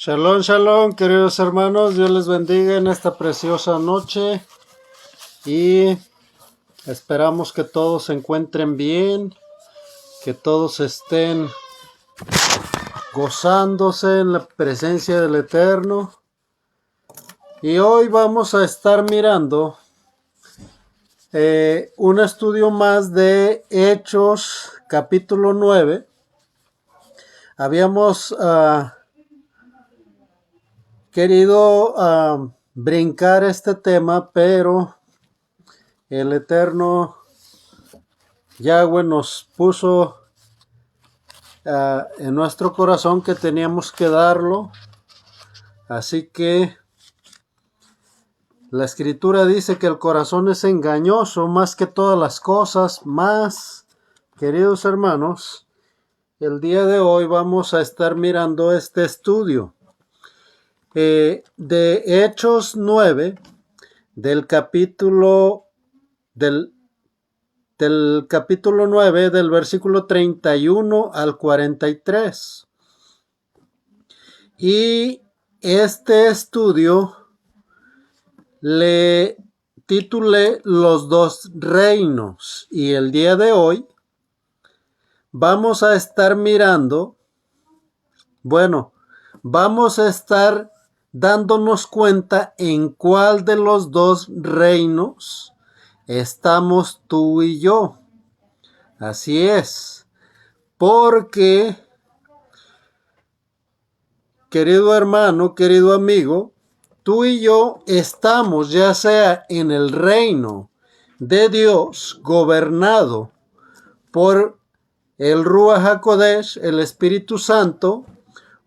Shalom, shalom, queridos hermanos, Dios les bendiga en esta preciosa noche y esperamos que todos se encuentren bien, que todos estén gozándose en la presencia del Eterno. Y hoy vamos a estar mirando un estudio más de Hechos, capítulo 9. Habíamos querido brincar este tema, pero el Eterno Yahweh nos puso en nuestro corazón que teníamos que darlo. Así que la Escritura dice que el corazón es engañoso más que todas las cosas. Más, queridos hermanos, el día de hoy vamos a estar mirando este estudio de Hechos 9, del capítulo 9, del versículo 31 al 43. Y este estudio le titulé Los dos reinos. Y el día de hoy vamos a estar mirando, vamos a estar dándonos cuenta en cuál de los dos reinos estamos tú y yo. Así es, porque, querido hermano, querido amigo, tú y yo estamos ya sea en el reino de Dios, gobernado por el Ruach HaKodesh, el Espíritu Santo,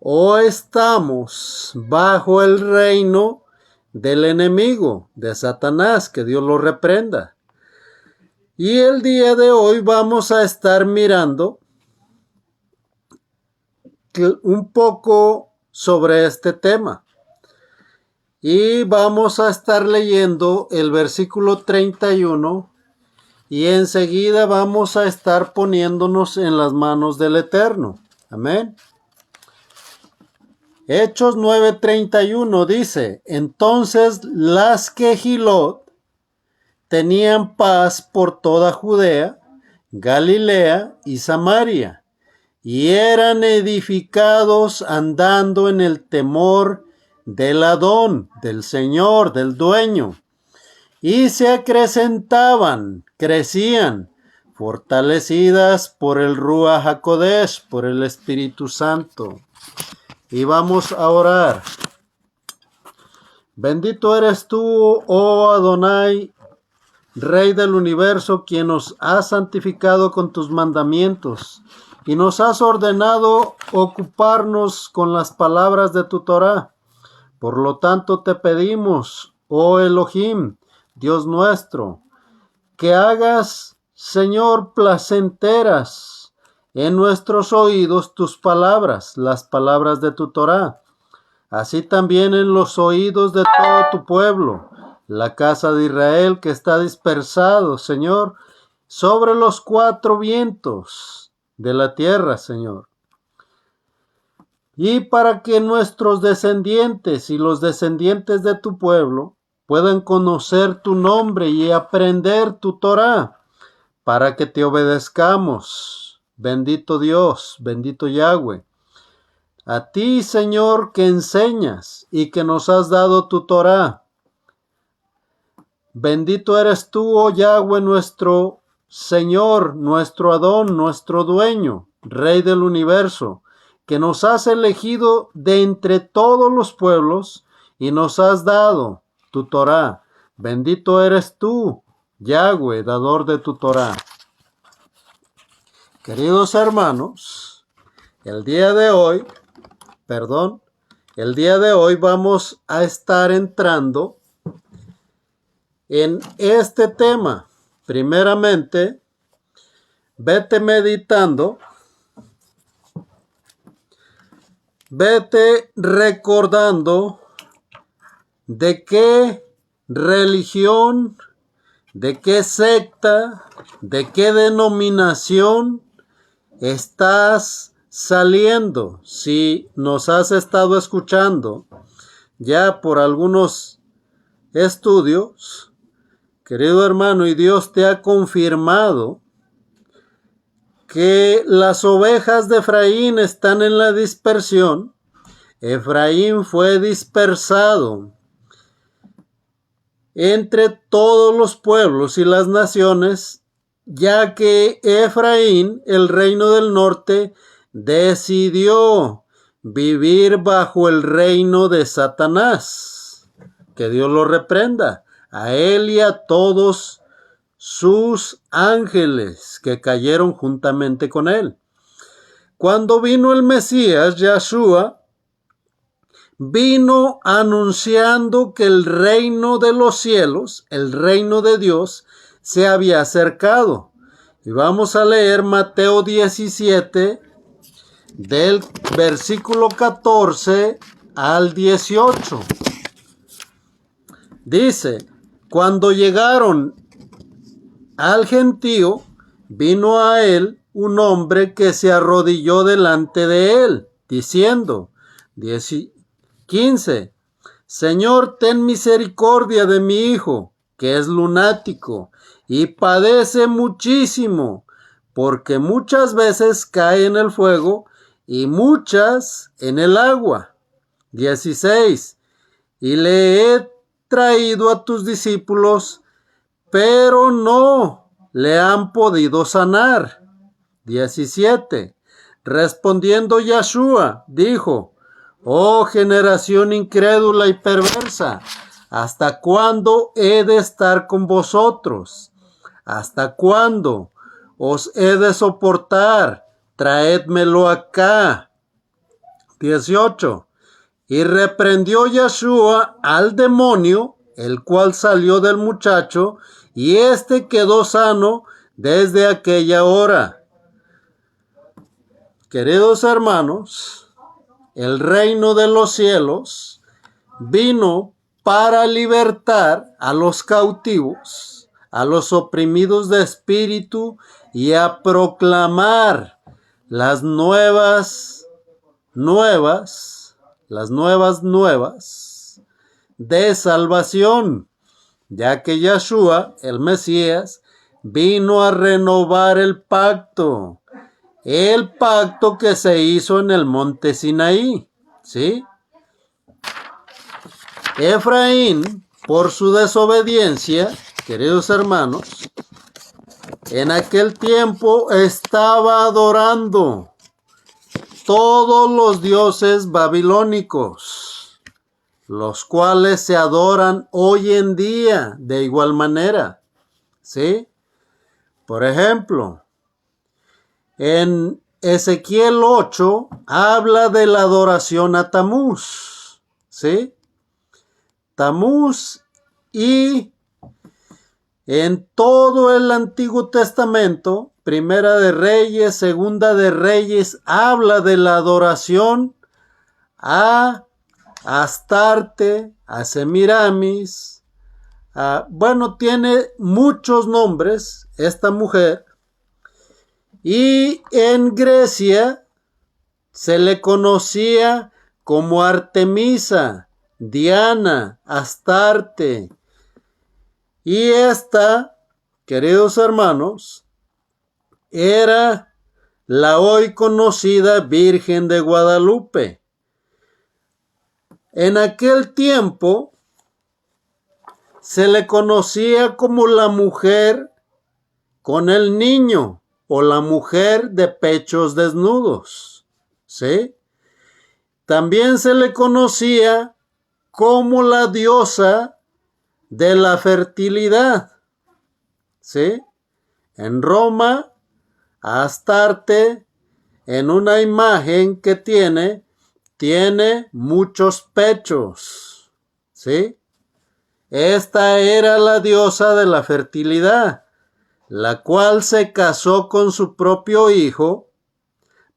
o estamos bajo el reino del enemigo, de Satanás, que Dios lo reprenda. Y el día de hoy vamos a estar mirando un poco sobre este tema. Y vamos a estar leyendo el versículo 31 y enseguida vamos a estar poniéndonos en las manos del Eterno. Amén. Hechos 9:31 dice: Entonces las Quejilot tenían paz por toda Judea, Galilea y Samaria, y eran edificados andando en el temor del Adón, del Señor, del Dueño, y se acrecentaban, crecían, fortalecidas por el Ruach HaKodesh, por el Espíritu Santo. Y vamos a orar. Bendito eres tú, oh Adonai, Rey del universo, quien nos has santificado con tus mandamientos y nos has ordenado ocuparnos con las palabras de tu Torá. Por lo tanto te pedimos, oh Elohim, Dios nuestro, que hagas, Señor, placenteras en nuestros oídos tus palabras, las palabras de tu Torá, así también en los oídos de todo tu pueblo, la casa de Israel que está dispersado, Señor, sobre los cuatro vientos de la tierra, Señor. Y para que nuestros descendientes y los descendientes de tu pueblo puedan conocer tu nombre y aprender tu Torá, para que te obedezcamos. Bendito Dios, bendito Yahweh. A ti, Señor, que enseñas y que nos has dado tu Torá. Bendito eres tú, oh Yahweh, nuestro Señor, nuestro Adón, nuestro dueño, Rey del universo, que nos has elegido de entre todos los pueblos y nos has dado tu Torá. Bendito eres tú, Yahweh, dador de tu Torá. Queridos hermanos, el día de hoy vamos a estar entrando en este tema. Primeramente, vete meditando, vete recordando de qué religión, de qué secta, de qué denominación estás saliendo, si nos has estado escuchando ya por algunos estudios, querido hermano, y Dios te ha confirmado que las ovejas de Efraín están en la dispersión. Efraín fue dispersado entre todos los pueblos y las naciones, ya que Efraín, el reino del norte, decidió vivir bajo el reino de Satanás. Que Dios lo reprenda, a él y a todos sus ángeles que cayeron juntamente con él. Cuando vino el Mesías, Yahshua, vino anunciando que el reino de los cielos, el reino de Dios, se había acercado. Y vamos a leer Mateo 17, del versículo 14 al 18. Dice, cuando llegaron al gentío, vino a él un hombre que se arrodilló delante de él, diciendo, 15. Señor, ten misericordia de mi hijo, que es lunático, y padece muchísimo, porque muchas veces cae en el fuego, y muchas en el agua. 16. Y le he traído a tus discípulos, pero no le han podido sanar. 17. Respondiendo Yahshua, dijo, oh generación incrédula y perversa, ¿hasta cuándo he de estar con vosotros? ¿Hasta cuándo os he de soportar? Traédmelo acá. 18. Y reprendió Yahshua al demonio, el cual salió del muchacho, y éste quedó sano desde aquella hora. Queridos hermanos, el reino de los cielos vino para libertar a los cautivos, a los oprimidos de espíritu, y a proclamar las nuevas de salvación, ya que Yahshua, el Mesías, vino a renovar el pacto que se hizo en el monte Sinaí, ¿sí? Efraín, por su desobediencia, queridos hermanos, en aquel tiempo estaba adorando todos los dioses babilónicos, los cuales se adoran hoy en día de igual manera, ¿sí? Por ejemplo, en Ezequiel 8 habla de la adoración a Tamuz, ¿sí? Tamuz, y en todo el Antiguo Testamento, Primera de Reyes, Segunda de Reyes, habla de la adoración a Astarte, a Semiramis, tiene muchos nombres esta mujer, y en Grecia se le conocía como Artemisa, Diana, Astarte, y esta, queridos hermanos, era la hoy conocida Virgen de Guadalupe. En aquel tiempo se le conocía como la mujer con el niño, o la mujer de pechos desnudos, ¿sí? También se le conocía como la diosa de la fertilidad, ¿sí? En Roma, Astarte, en una imagen que tiene muchos pechos, ¿sí? Esta era la diosa de la fertilidad, la cual se casó con su propio hijo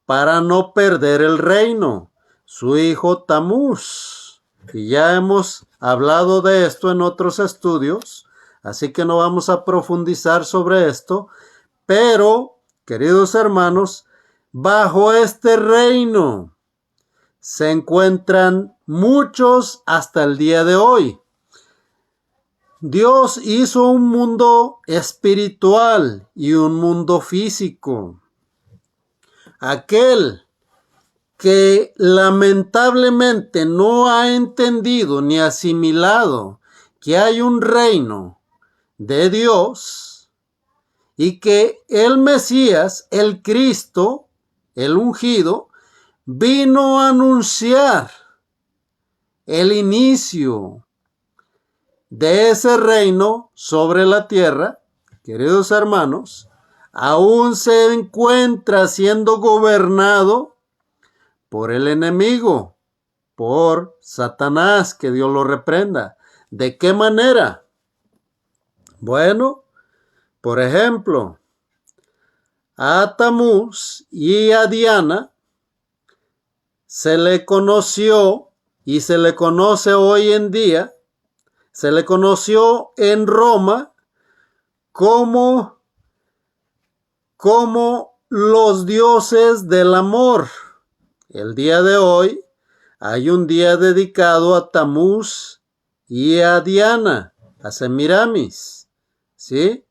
para no perder el reino, su hijo Tamuz. Y ya hemos hablado de esto en otros estudios, así que no vamos a profundizar sobre esto, pero, queridos hermanos, bajo este reino se encuentran muchos hasta el día de hoy. Dios hizo un mundo espiritual y un mundo físico. Aquel que lamentablemente no ha entendido ni asimilado que hay un reino de Dios y que el Mesías, el Cristo, el ungido, vino a anunciar el inicio de ese reino sobre la tierra, queridos hermanos, aún se encuentra siendo gobernado por el enemigo, por Satanás, que Dios lo reprenda. ¿De qué manera? Bueno, por ejemplo, a Tamuz y a Diana se le conoció y se le conoce hoy en día, se le conoció en Roma como los dioses del amor. El día de hoy hay un día dedicado a Tamuz y a Diana, a Semiramis, ¿sí?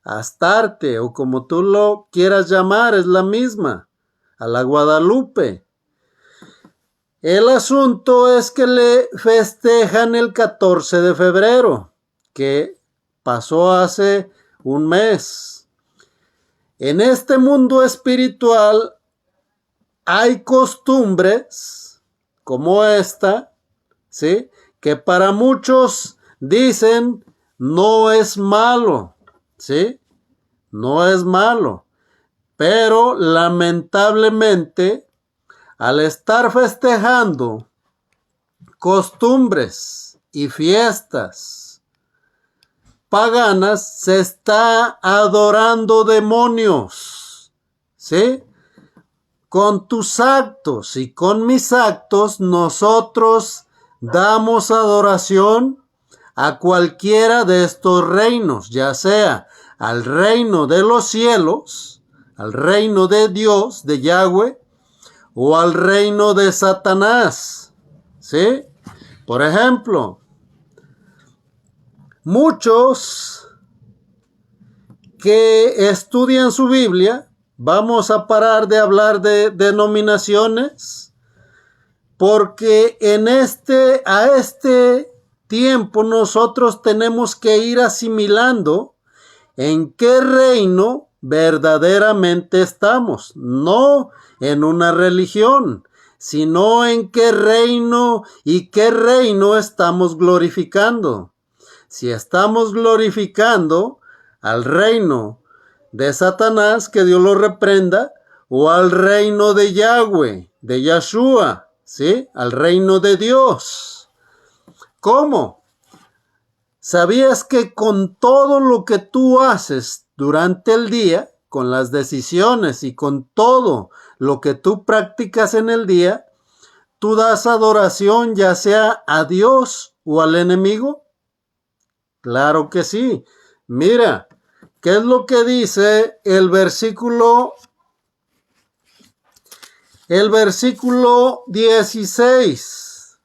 A Astarte, o como tú lo quieras llamar, es la misma, a la Guadalupe. El asunto es que le festejan el 14 de febrero, que pasó hace un mes. En este mundo espiritual hay costumbres como esta, ¿sí? Que para muchos dicen no es malo, ¿sí? No es malo. Pero lamentablemente, al estar festejando costumbres y fiestas paganas, se está adorando demonios, ¿sí? Con tus actos y con mis actos nosotros damos adoración a cualquiera de estos reinos, ya sea al reino de los cielos, al reino de Dios, de Yahweh, o al reino de Satanás, ¿sí? Por ejemplo, muchos que estudian su Biblia, vamos a parar de hablar de denominaciones, porque a este tiempo nosotros tenemos que ir asimilando en qué reino verdaderamente estamos, no en una religión, sino en qué reino y qué reino estamos glorificando. Si estamos glorificando al reino de Satanás, que Dios lo reprenda, o al reino de Yahweh, de Yahshua, ¿sí? Al reino de Dios. ¿Cómo? ¿Sabías que con todo lo que tú haces durante el día, con las decisiones y con todo lo que tú practicas en el día, tú das adoración ya sea a Dios o al enemigo? Claro que sí. Mira, ¿qué es lo que dice el versículo 16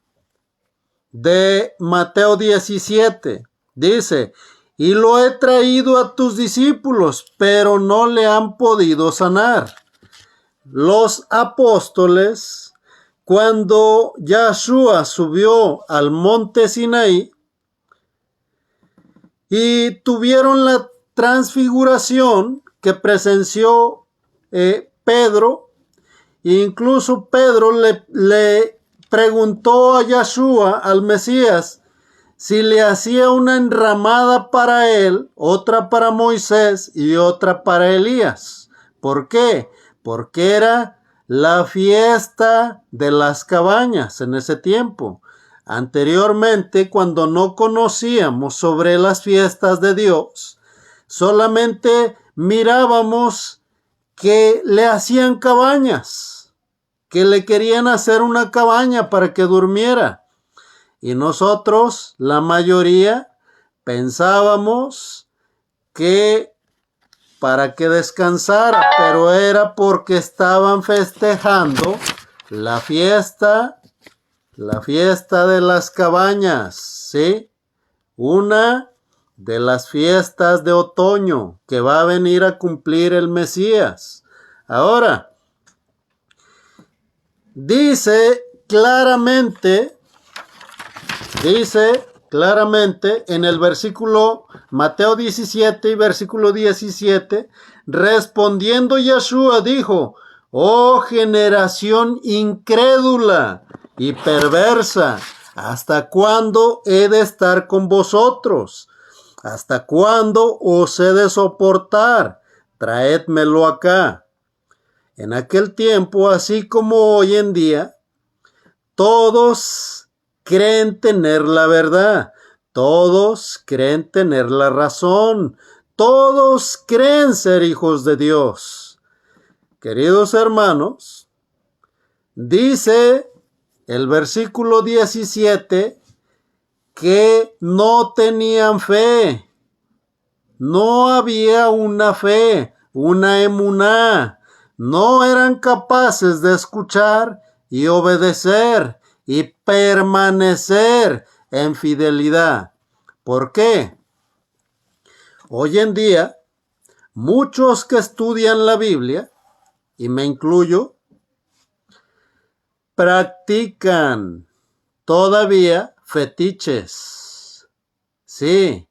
de Mateo 17? Dice, y lo he traído a tus discípulos, pero no le han podido sanar. Los apóstoles, cuando Yahshua subió al monte Sinaí y tuvieron la transfiguración que presenció Pedro, incluso Pedro le preguntó a Yahshua, al Mesías, si le hacía una enramada para él, otra para Moisés y otra para Elías. ¿Por qué? Porque era la fiesta de las cabañas en ese tiempo. Anteriormente, cuando no conocíamos sobre las fiestas de Dios, solamente mirábamos que le hacían cabañas, que le querían hacer una cabaña para que durmiera. Y nosotros, la mayoría, pensábamos que para que descansara, pero era porque estaban festejando la fiesta de las cabañas, ¿sí? Una de las fiestas de otoño que va a venir a cumplir el Mesías. Ahora, dice claramente en el versículo Mateo 17 y versículo 17, respondiendo Yeshua dijo: oh generación incrédula y perversa, ¿hasta cuándo he de estar con vosotros? ¿Hasta cuándo os he de soportar? Traédmelo acá. En aquel tiempo, así como hoy en día, todos creen tener la verdad, todos creen tener la razón, todos creen ser hijos de Dios. Queridos hermanos, dice el versículo 17 que no tenían fe, no había una fe, una emuná, no eran capaces de escuchar y obedecer y permanecer en fidelidad. ¿Por qué? Hoy en día, muchos que estudian la Biblia, y me incluyo, practican todavía fetiches. Sí,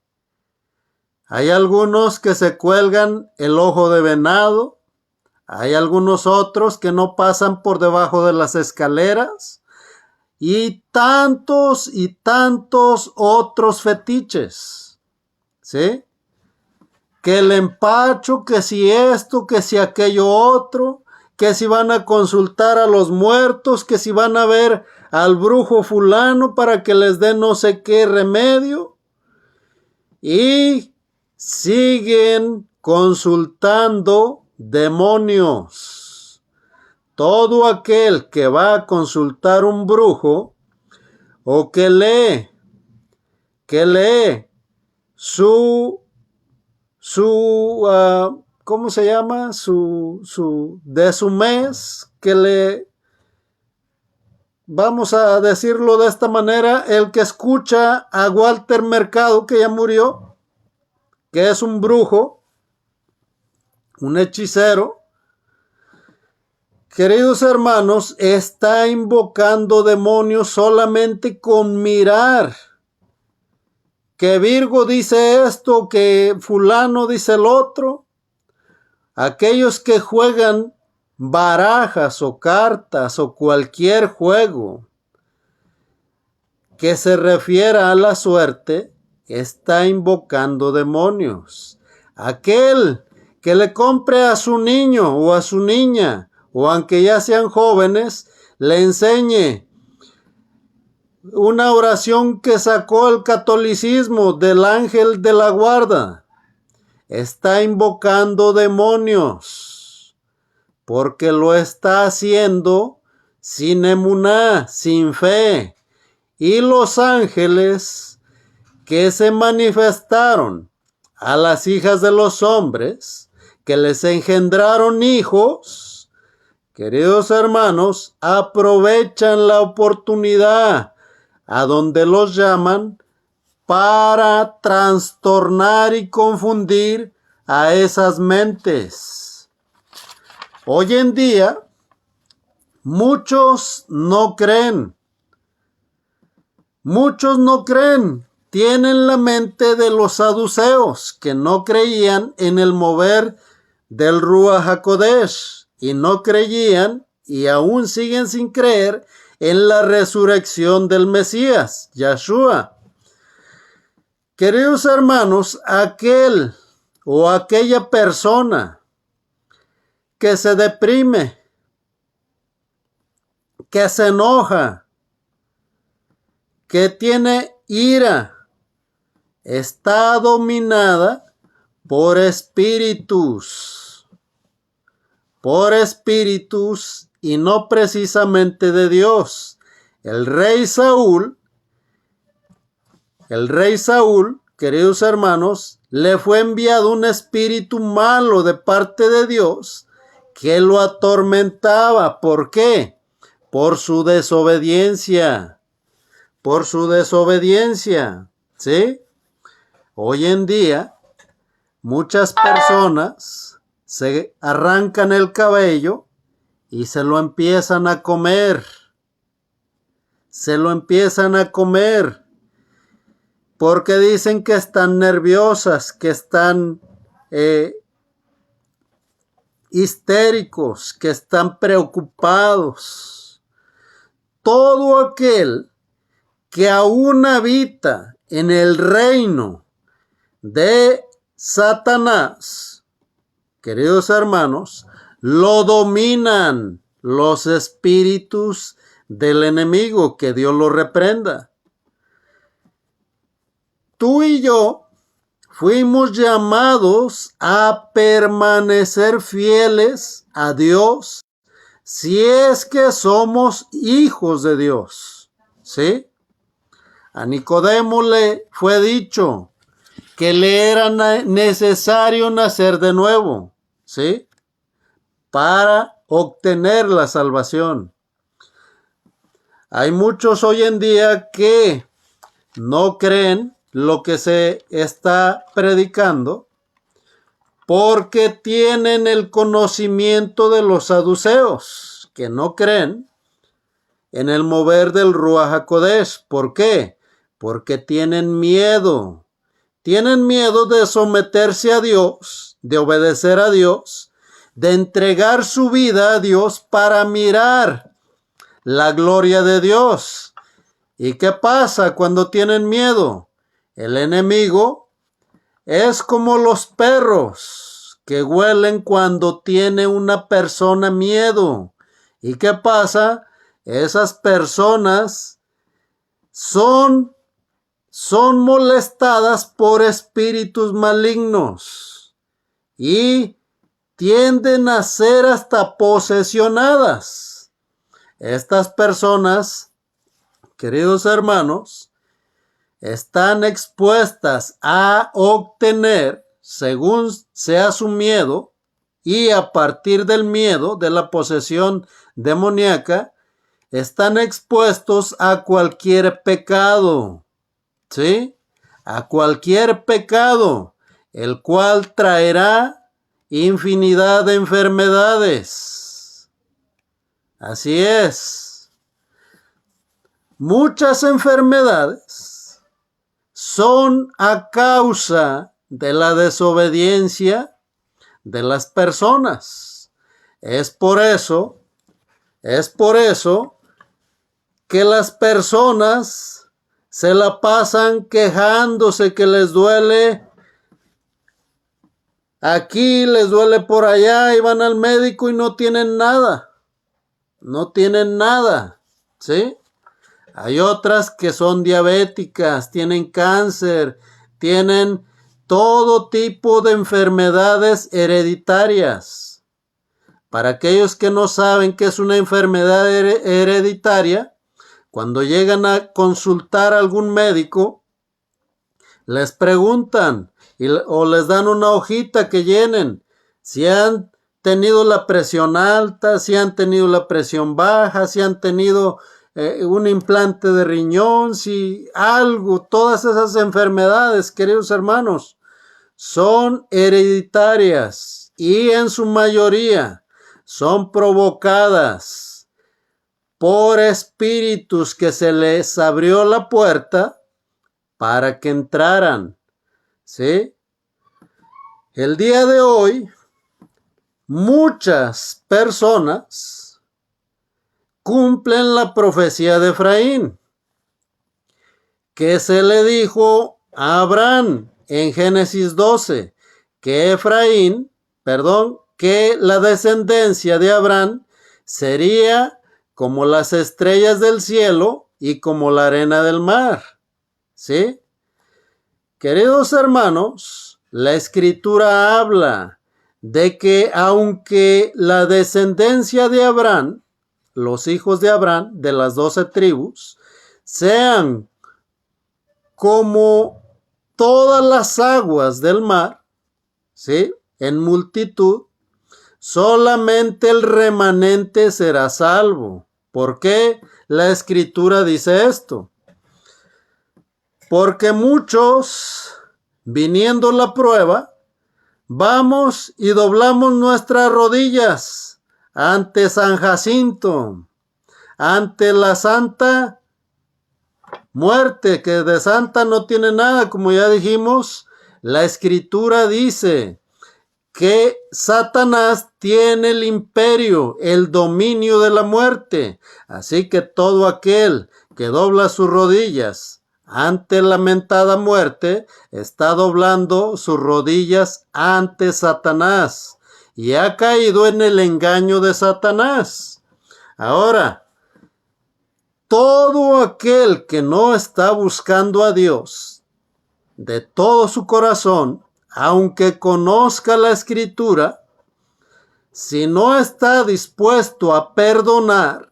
hay algunos que se cuelgan el ojo de venado, hay algunos otros que no pasan por debajo de las escaleras y tantos otros fetiches, ¿sí? Que el empacho, que si esto, que si aquello otro, que si van a consultar a los muertos, que si van a ver al brujo fulano para que les dé no sé qué remedio. Y siguen consultando demonios. Todo aquel que va a consultar un brujo o que lee ¿cómo se llama? De su mes, vamos a decirlo de esta manera, el que escucha a Walter Mercado, que ya murió, que es un brujo, un hechicero, queridos hermanos, está invocando demonios solamente con mirar. Que Virgo dice esto, que fulano dice el otro. Aquellos que juegan barajas o cartas o cualquier juego que se refiera a la suerte, está invocando demonios. Aquel que le compre a su niño o a su niña, o aunque ya sean jóvenes, le enseñe una oración que sacó el catolicismo del ángel de la guarda, está invocando demonios, porque lo está haciendo sin emuná, sin fe. Y los ángeles que se manifestaron a las hijas de los hombres, que les engendraron hijos, queridos hermanos, aprovechan la oportunidad a donde los llaman para trastornar y confundir a esas mentes. Hoy en día, muchos no creen. Tienen la mente de los saduceos, que no creían en el mover del Ruach HaKodesh, y no creían, y aún siguen sin creer, en la resurrección del Mesías, Yeshua. Queridos hermanos, aquel o aquella persona que se deprime, que se enoja, que tiene ira, está dominada por espíritus y no precisamente de Dios. El rey Saúl, queridos hermanos, le fue enviado un espíritu malo de parte de Dios que lo atormentaba. ¿Por qué? Por su desobediencia. Por su desobediencia. ¿Sí? Hoy en día, muchas personas se arrancan el cabello y se lo empiezan a comer. Se lo empiezan a comer. Porque dicen que están nerviosas, que están histéricos, que están preocupados. Todo aquel que aún habita en el reino de Satanás, queridos hermanos, lo dominan los espíritus del enemigo, que Dios lo reprenda. Tú y yo fuimos llamados a permanecer fieles a Dios si es que somos hijos de Dios. ¿Sí? A Nicodemo le fue dicho que le era necesario nacer de nuevo, ¿sí? Para obtener la salvación. Hay muchos hoy en día que no creen lo que se está predicando porque tienen el conocimiento de los saduceos, que no creen en el mover del Ruach HaKodesh. ¿Por qué? Porque tienen miedo. Tienen miedo de someterse a Dios, de obedecer a Dios, de entregar su vida a Dios para mirar la gloria de Dios. ¿Y qué pasa cuando tienen miedo? El enemigo es como los perros que huelen cuando tiene una persona miedo. ¿Y qué pasa? Esas personas son molestadas por espíritus malignos y tienden a ser hasta posesionadas. Estas personas, queridos hermanos, están expuestas a obtener, según sea su miedo, y a partir del miedo, de la posesión demoníaca, están expuestos a cualquier pecado, ¿sí? A cualquier pecado, el cual traerá infinidad de enfermedades. Así es. Muchas enfermedades son a causa de la desobediencia de las personas. Es por eso que las personas se la pasan quejándose que les duele aquí, les duele por allá, y van al médico y no tienen nada. No tienen nada, ¿sí? Hay otras que son diabéticas, tienen cáncer, tienen todo tipo de enfermedades hereditarias. Para aquellos que no saben qué es una enfermedad hereditaria, cuando llegan a consultar a algún médico, les preguntan o les dan una hojita que llenen si han tenido la presión alta, si han tenido la presión baja, si han tenido un implante de riñón, si algo. Todas esas enfermedades, queridos hermanos, son hereditarias y en su mayoría son provocadas por espíritus que se les abrió la puerta para que entraran, ¿sí? El día de hoy, muchas personas cumplen la profecía de Efraín, que se le dijo a Abraham en Génesis 12, que que la descendencia de Abraham sería como las estrellas del cielo y como la arena del mar, ¿sí? Queridos hermanos, la escritura habla de que aunque la descendencia de Abraham, los hijos de Abraham, de las 12 tribus, sean como todas las aguas del mar, ¿sí?, en multitud, solamente el remanente será salvo. ¿Por qué la Escritura dice esto? Porque muchos, viniendo la prueba, vamos y doblamos nuestras rodillas ante San Jacinto, ante la Santa Muerte, que de santa no tiene nada, como ya dijimos. La Escritura dice que Satanás tiene el imperio, el dominio de la muerte. Así que todo aquel que dobla sus rodillas ante la mentada muerte, está doblando sus rodillas ante Satanás y ha caído en el engaño de Satanás. Ahora, todo aquel que no está buscando a Dios de todo su corazón, aunque conozca la Escritura, si no está dispuesto a perdonar,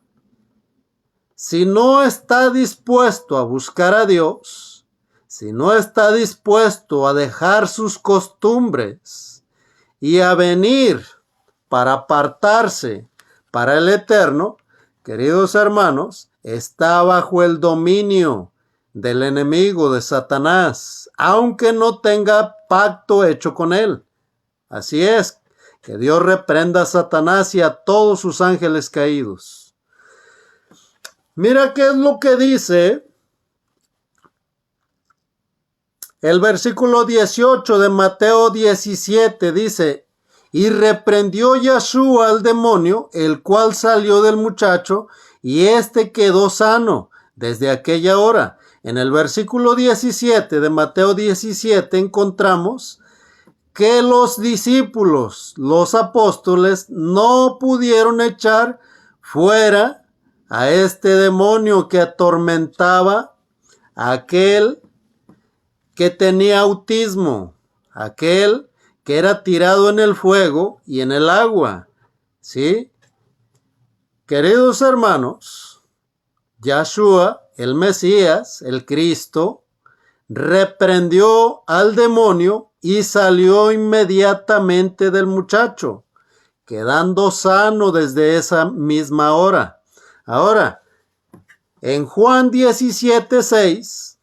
si no está dispuesto a buscar a Dios, si no está dispuesto a dejar sus costumbres y a venir para apartarse para el eterno, queridos hermanos, está bajo el dominio del enemigo, de Satanás, aunque no tenga pacto hecho con él. Así es, que Dios reprenda a Satanás y a todos sus ángeles caídos. Mira qué es lo que dice el versículo 18 de Mateo 17, dice: y reprendió Yeshua al demonio, el cual salió del muchacho, y éste quedó sano desde aquella hora. En el versículo 17 de Mateo 17 encontramos que los discípulos, los apóstoles, no pudieron echar fuera a este demonio que atormentaba a aquel que tenía autismo, aquel que era tirado en el fuego y en el agua, ¿sí? Queridos hermanos, Yeshua, el Mesías, el Cristo, reprendió al demonio y salió inmediatamente del muchacho, quedando sano desde esa misma hora. Ahora, en Juan 17:6,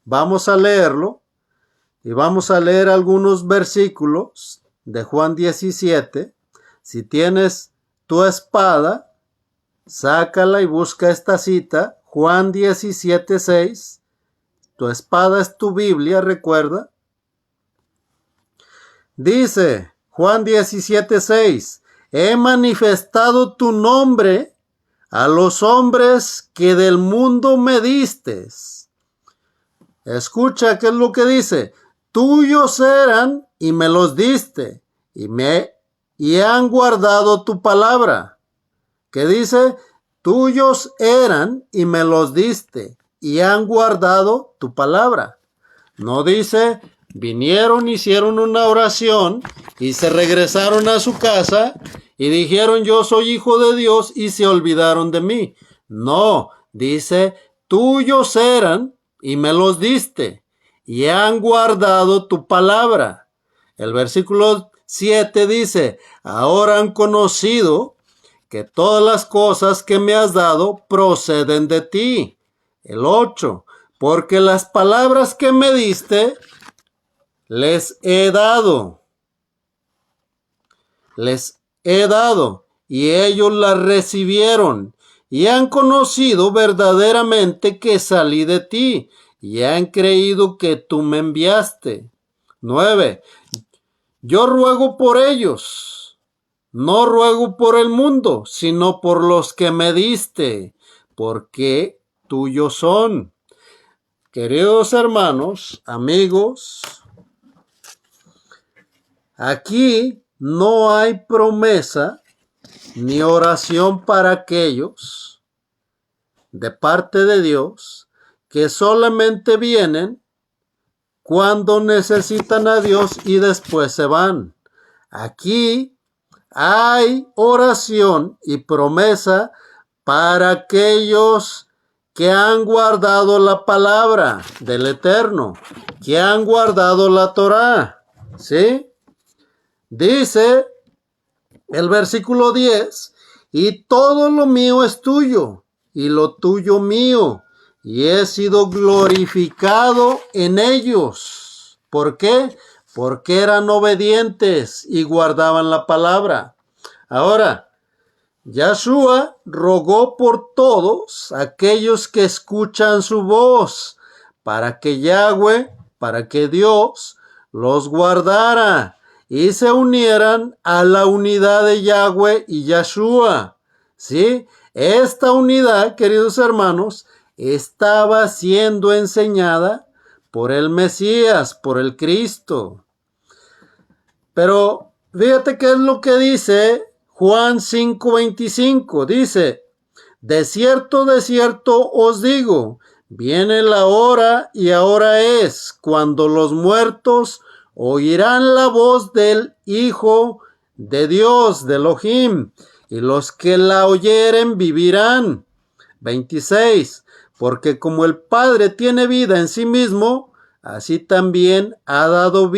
vamos a leerlo y vamos a leer algunos versículos de Juan 17. Si tienes tu espada, sácala y busca esta cita, Juan 17:6. Tu espada es tu Biblia, recuerda. Dice Juan 17:6: he manifestado tu nombre a los hombres que del mundo me distes. Escucha qué es lo que dice: tuyos eran y me los diste, y han guardado tu palabra. ¿Qué dice? Tuyos eran y me los diste, y han guardado tu palabra. No dice, vinieron, hicieron una oración y se regresaron a su casa y dijeron, yo soy hijo de Dios, y se olvidaron de mí. No, dice, tuyos eran y me los diste, y han guardado tu palabra. El versículo 7 dice, ahora han conocido que todas las cosas que me has dado proceden de ti. El 8, porque las palabras que me diste les he dado, y ellos las recibieron, y han conocido verdaderamente que salí de ti, y han creído que tú me enviaste. 9, yo ruego por ellos, no ruego por el mundo, sino por los que me diste, porque tuyos son. Queridos hermanos, amigos, aquí no hay promesa ni oración para aquellos de parte de Dios que solamente vienen cuando necesitan a Dios y después se van. Aquí hay oración y promesa para aquellos que han guardado la palabra del Eterno, que han guardado la Torá. ¿Sí? Dice el versículo 10, y todo lo mío es tuyo, y lo tuyo mío, y he sido glorificado en ellos. ¿Por qué? Porque eran obedientes y guardaban la palabra. Ahora, Yahshua rogó por todos aquellos que escuchan su voz, para que Yahweh, para que Dios los guardara y se unieran a la unidad de Yahweh y Yahshua. ¿Sí? Esta unidad, queridos hermanos, estaba siendo enseñada por el Mesías, por el Cristo. Pero fíjate qué es lo que dice Juan 5:25. Dice, de cierto os digo, viene la hora y ahora es, cuando los muertos oirán la voz del Hijo de Dios, de Elohim, y los que la oyeren vivirán. 26. Porque como el Padre tiene vida en sí mismo, así también ha dado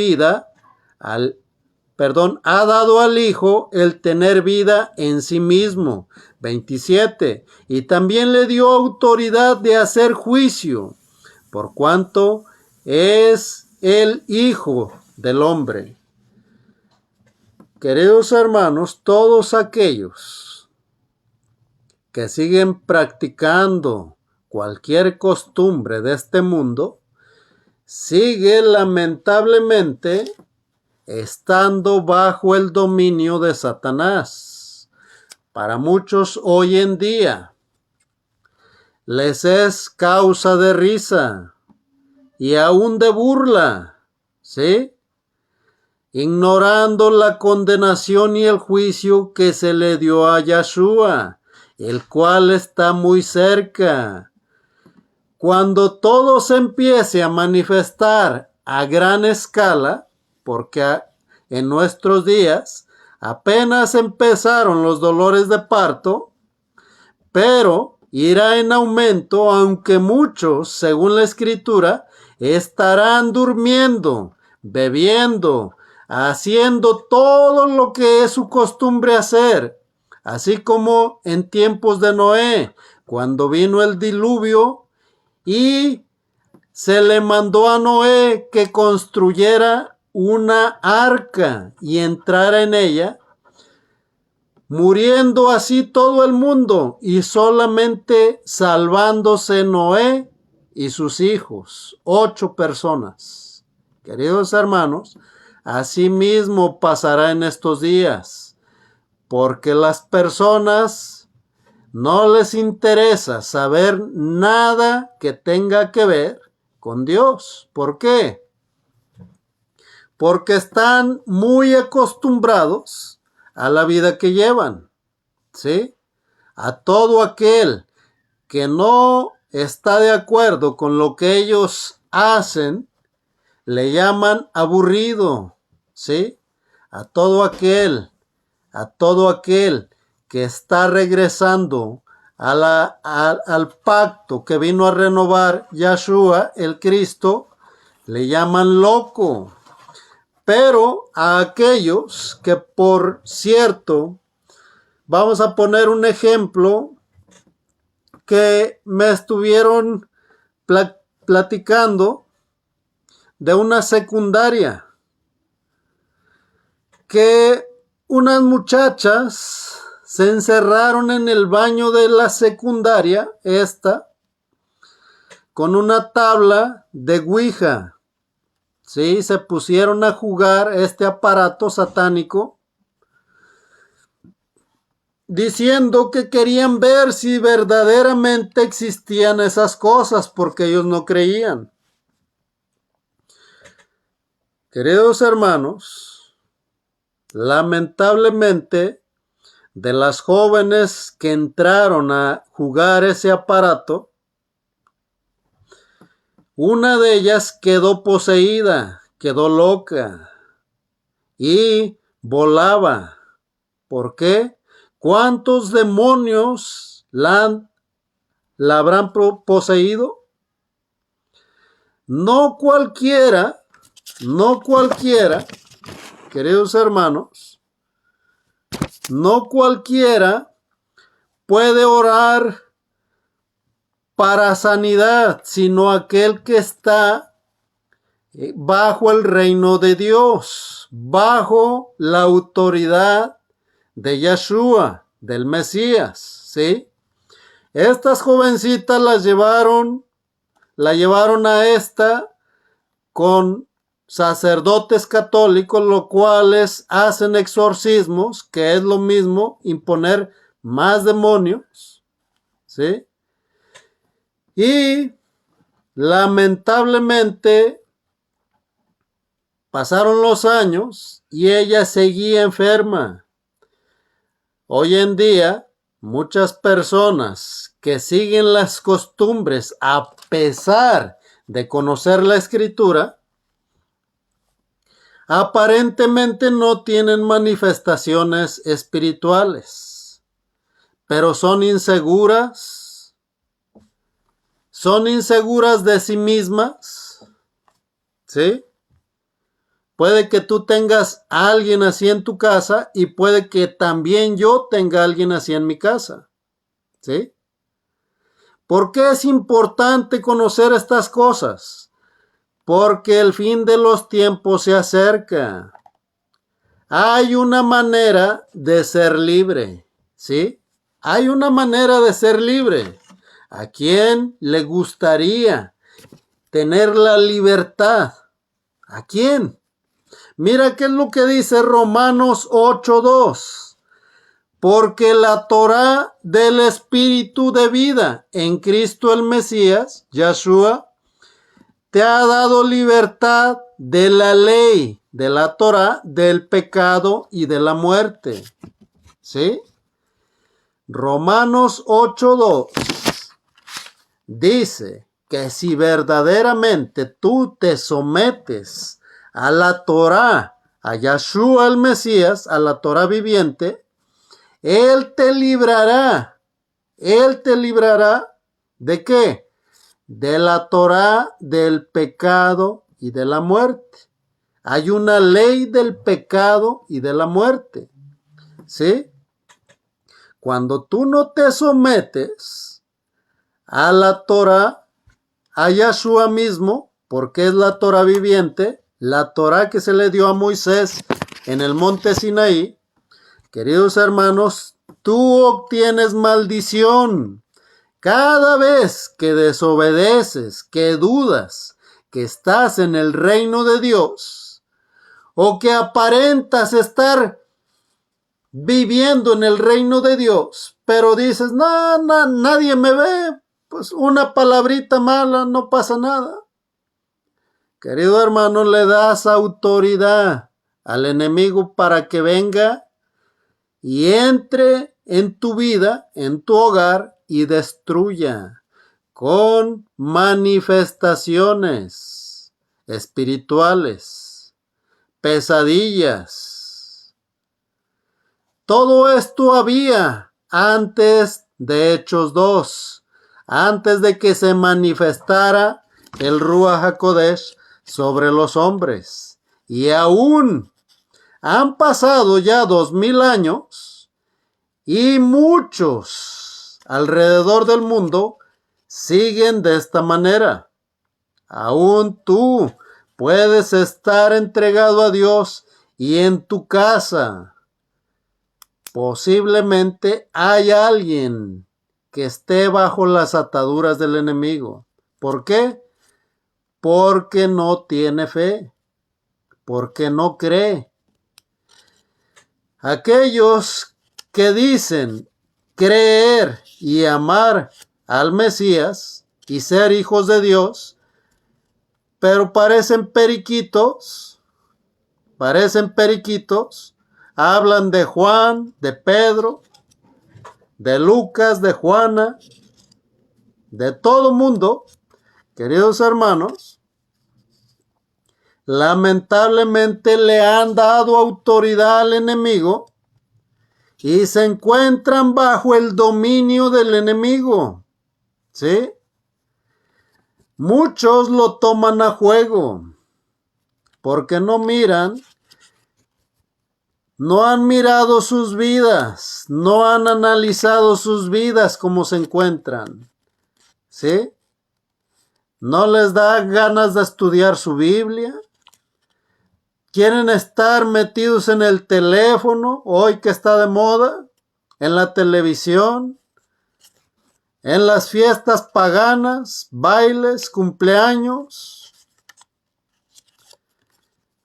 al Hijo el tener vida en sí mismo. 27. Y también le dio autoridad de hacer juicio, por cuanto es el Hijo del hombre. Queridos hermanos, todos aquellos que siguen practicando cualquier costumbre de este mundo, sigue lamentablemente estando bajo el dominio de Satanás. Para muchos hoy en día les es causa de risa y aún de burla, ¿sí? Ignorando la condenación y el juicio que se le dio a Yahshua, el cual está muy cerca. Cuando todo se empiece a manifestar a gran escala, porque en nuestros días apenas empezaron los dolores de parto, pero irá en aumento, aunque muchos, según la Escritura, estarán durmiendo, bebiendo, haciendo todo lo que es su costumbre hacer, así como en tiempos de Noé, cuando vino el diluvio y se le mandó a Noé que construyera una arca y entrara en ella, muriendo así todo el mundo y solamente salvándose Noé y sus hijos, 8 personas. Queridos hermanos, así mismo pasará en estos días, porque las personas no les interesa saber nada que tenga que ver con Dios. ¿Por qué? Porque están muy acostumbrados a la vida que llevan, ¿sí? A todo aquel que no está de acuerdo con lo que ellos hacen, le llaman aburrido, ¿sí? A todo aquel que está regresando al pacto que vino a renovar Yahshua, el Cristo, le llaman loco. Pero a aquellos que, por cierto, vamos a poner un ejemplo que me estuvieron platicando de una secundaria, que unas muchachas se encerraron en el baño de la secundaria, con una tabla de Ouija. Sí, se pusieron a jugar este aparato satánico, diciendo que querían ver si verdaderamente existían esas cosas, porque ellos no creían. Queridos hermanos, lamentablemente, de las jóvenes que entraron a jugar ese aparato, una de ellas quedó poseída, quedó loca y volaba. ¿Por qué? ¿Cuántos demonios la habrán poseído? No cualquiera, queridos hermanos, no cualquiera puede orar para sanidad, sino aquel que está bajo el reino de Dios, bajo la autoridad de Yeshua, del Mesías, ¿sí? Estas jovencitas la llevaron a esta con sacerdotes católicos, los cuales hacen exorcismos, que es lo mismo, imponer más demonios, ¿sí? Y lamentablemente pasaron los años y ella seguía enferma. Hoy en día, muchas personas que siguen las costumbres a pesar de conocer la Escritura, aparentemente no tienen manifestaciones espirituales, pero son inseguras de sí mismas, ¿sí? Puede que tú tengas a alguien así en tu casa y puede que también yo tenga a alguien así en mi casa, ¿sí? ¿Por qué es importante conocer estas cosas? Porque el fin de los tiempos se acerca. Hay una manera de ser libre, ¿sí? Hay una manera de ser libre. ¿A quién le gustaría tener la libertad? ¿A quién? Mira qué es lo que dice Romanos 8:2. Porque la Torá del Espíritu de vida en Cristo el Mesías, Yeshua, te ha dado libertad de la ley, de la Torá, del pecado y de la muerte. ¿Sí? Romanos 8:2 dice que si verdaderamente tú te sometes a la Torá, a Yeshua el Mesías, a la Torá viviente, Él te librará. Él te librará ¿de qué? De la Torá, del pecado y de la muerte. Hay una ley del pecado y de la muerte. ¿Sí? Cuando tú no te sometes a la Torá, a Yeshua mismo, porque es la Torá viviente, la Torá que se le dio a Moisés en el monte Sinaí, queridos hermanos, tú obtienes maldición. Cada vez que desobedeces, que dudas que estás en el reino de Dios, o que aparentas estar viviendo en el reino de Dios, pero dices, no, nadie me ve, pues una palabrita mala, no pasa nada. Querido hermano, le das autoridad al enemigo para que venga y entre en tu vida, en tu hogar y destruya con manifestaciones espirituales, pesadillas. Todo esto había antes de Hechos 2, antes de que se manifestara el Ruach HaKodesh sobre los hombres. Y aún han pasado ya 2000 años y muchos alrededor del mundo siguen de esta manera. Aún tú puedes estar entregado a Dios y en tu casa posiblemente hay alguien que esté bajo las ataduras del enemigo. ¿Por qué? Porque no tiene fe, porque no cree. Aquellos que dicen creer y amar al Mesías y ser hijos de Dios, pero parecen periquitos, hablan de Juan, de Pedro, de Lucas, de Juana, de todo mundo, queridos hermanos, lamentablemente le han dado autoridad al enemigo y se encuentran bajo el dominio del enemigo, ¿sí? Muchos lo toman a juego porque no miran, no han mirado sus vidas, no han analizado sus vidas cómo se encuentran, ¿sí? No les da ganas de estudiar su Biblia. Quieren estar metidos en el teléfono, hoy que está de moda, en la televisión, en las fiestas paganas, bailes, cumpleaños.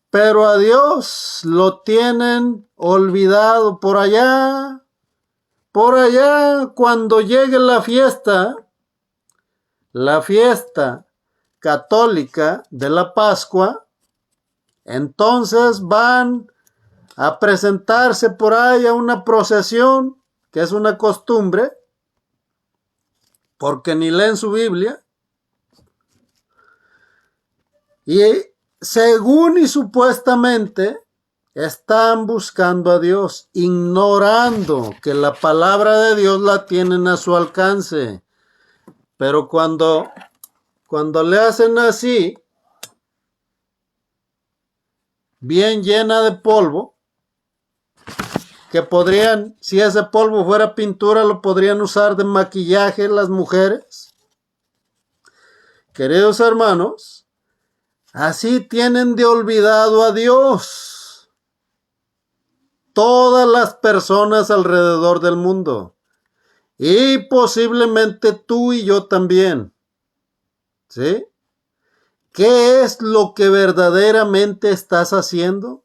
Pero a Dios lo tienen olvidado por allá. Por allá, cuando llegue la fiesta católica de la Pascua, entonces van a presentarse por ahí a una procesión, que es una costumbre, porque ni leen su Biblia, y según y supuestamente están buscando a Dios, ignorando que la palabra de Dios la tienen a su alcance. Pero cuando le hacen así, bien llena de polvo, que podrían, si ese polvo fuera pintura, lo podrían usar de maquillaje las mujeres. Queridos hermanos, así tienen de olvidado a Dios todas las personas alrededor del mundo, y posiblemente tú y yo también, ¿sí? ¿Qué es lo que verdaderamente estás haciendo?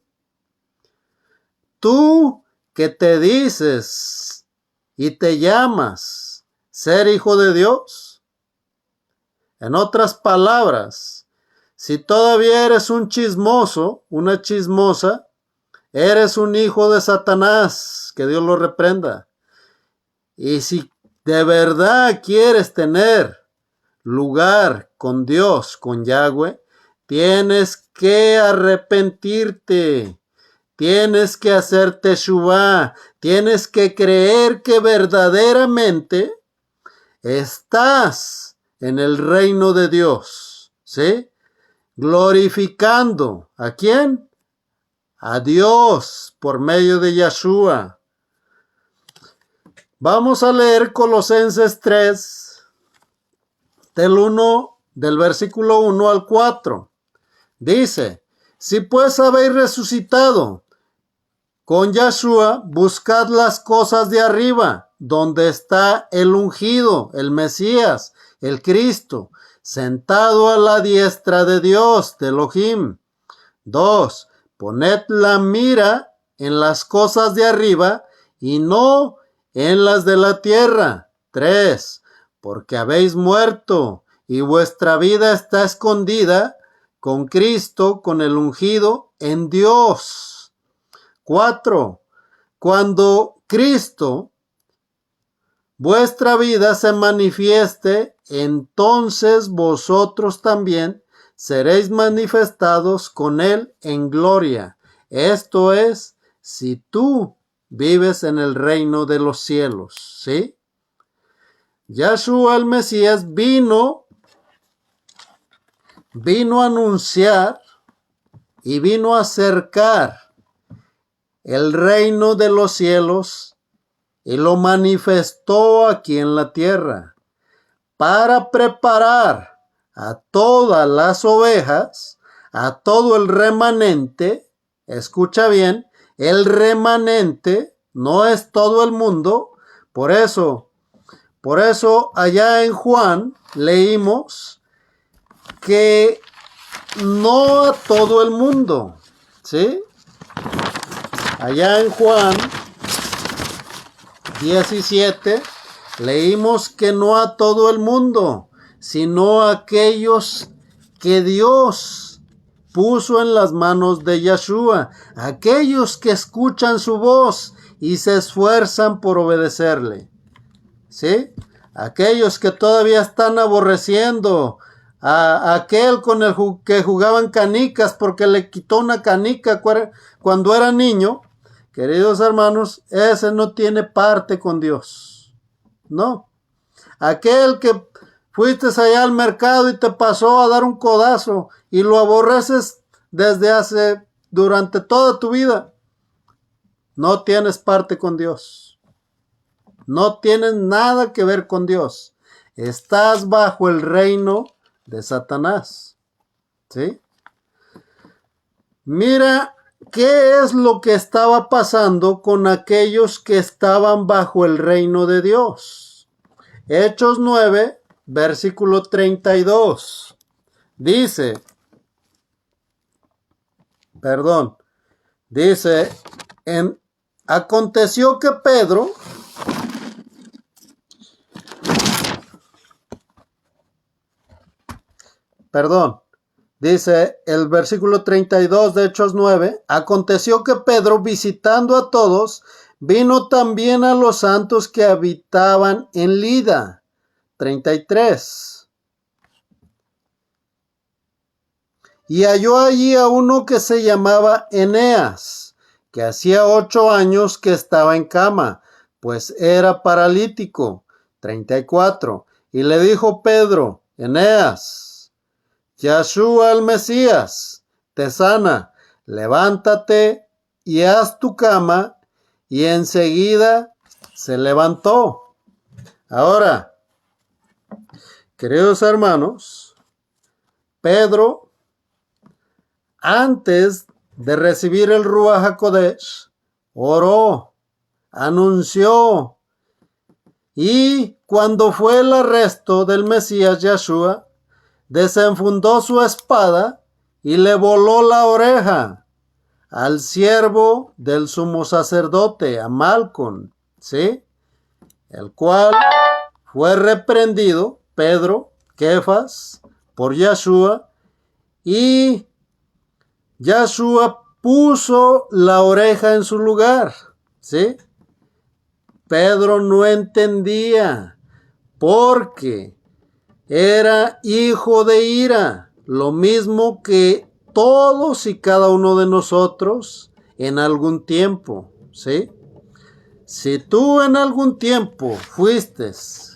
Tú que te dices y te llamas ser hijo de Dios. En otras palabras, si todavía eres un chismoso, una chismosa, eres un hijo de Satanás, que Dios lo reprenda. Y si de verdad quieres tener lugar con Dios, con Yahweh, tienes que arrepentirte, tienes que hacer teshuvá, tienes que creer que verdaderamente estás en el reino de Dios, ¿sí? Glorificando, ¿a quién? A Dios por medio de Yeshua. Vamos a leer Colosenses 3, del versículo 1 al 4. Dice, si pues habéis resucitado con Yeshua, buscad las cosas de arriba, donde está el ungido, el Mesías, el Cristo, sentado a la diestra de Dios, de Elohim. 2. Poned la mira en las cosas de arriba y no en las de la tierra. 3. Porque habéis muerto y vuestra vida está escondida con Cristo, con el ungido, en Dios. 4. Cuando Cristo, vuestra vida, se manifieste, entonces vosotros también seréis manifestados con Él en gloria. Esto es, si tú vives en el reino de los cielos, ¿sí? Yeshua el Mesías vino a anunciar y vino a acercar el reino de los cielos y lo manifestó aquí en la tierra para preparar a todas las ovejas, a todo el remanente. Escucha bien, el remanente no es todo el mundo. Por eso allá en Juan leímos que no a todo el mundo, ¿sí? Allá en Juan 17 leímos que no a todo el mundo, sino a aquellos que Dios puso en las manos de Yeshua, aquellos que escuchan su voz y se esfuerzan por obedecerle, ¿sí? Aquellos que todavía están aborreciendo a aquel con el que jugaban canicas porque le quitó una canica cuando era niño. Queridos hermanos, ese no tiene parte con Dios. No. Aquel que Fuiste allá al mercado y te pasó a dar un codazo y lo aborreces durante toda tu vida. No tienes parte con Dios. No tienes nada que ver con Dios. Estás bajo el reino de Satanás. ¿Sí? Mira qué es lo que estaba pasando con aquellos que estaban bajo el reino de Dios. Hechos 9, versículo 32. Dice, aconteció que Pedro, dice el versículo 32 de Hechos 9, aconteció que Pedro, visitando a todos, vino también a los santos que habitaban en Lida. 33. Y halló allí a uno que se llamaba Eneas, que hacía 8 años que estaba en cama, pues era paralítico. 34. Y le dijo Pedro, Eneas, Yahshua el Mesías te sana, levántate y haz tu cama. Y enseguida se levantó. Ahora, queridos hermanos, Pedro, antes de recibir el Ruach HaKodesh, oró, anunció, y cuando fue el arresto del Mesías Yahshua, desenfundó su espada y le voló la oreja al siervo del sumo sacerdote, a Malcón, ¿sí? El cual fue reprendido, Pedro, Kefas, por Yahshua, y Yahshua puso la oreja en su lugar, ¿sí? Pedro no entendía, porque era hijo de ira, lo mismo que todos y cada uno de nosotros en algún tiempo, ¿sí? Si tú en algún tiempo fuiste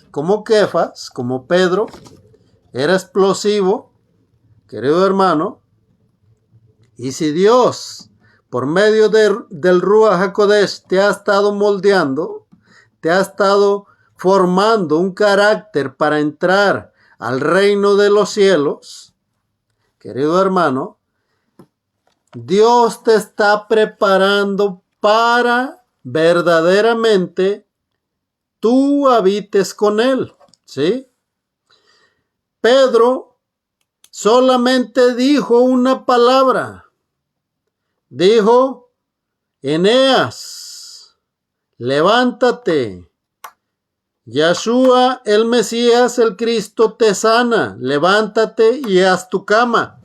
como Kefas, como Pedro, era explosivo, querido hermano, y si Dios, por medio del Ruach HaKodesh, te ha estado moldeando, te ha estado formando un carácter para entrar al reino de los cielos, querido hermano, Dios te está preparando para verdaderamente tú habites con Él, ¿sí? Pedro solamente dijo una palabra. Dijo, Eneas, levántate. Yahshua el Mesías, el Cristo, te sana. Levántate y haz tu cama.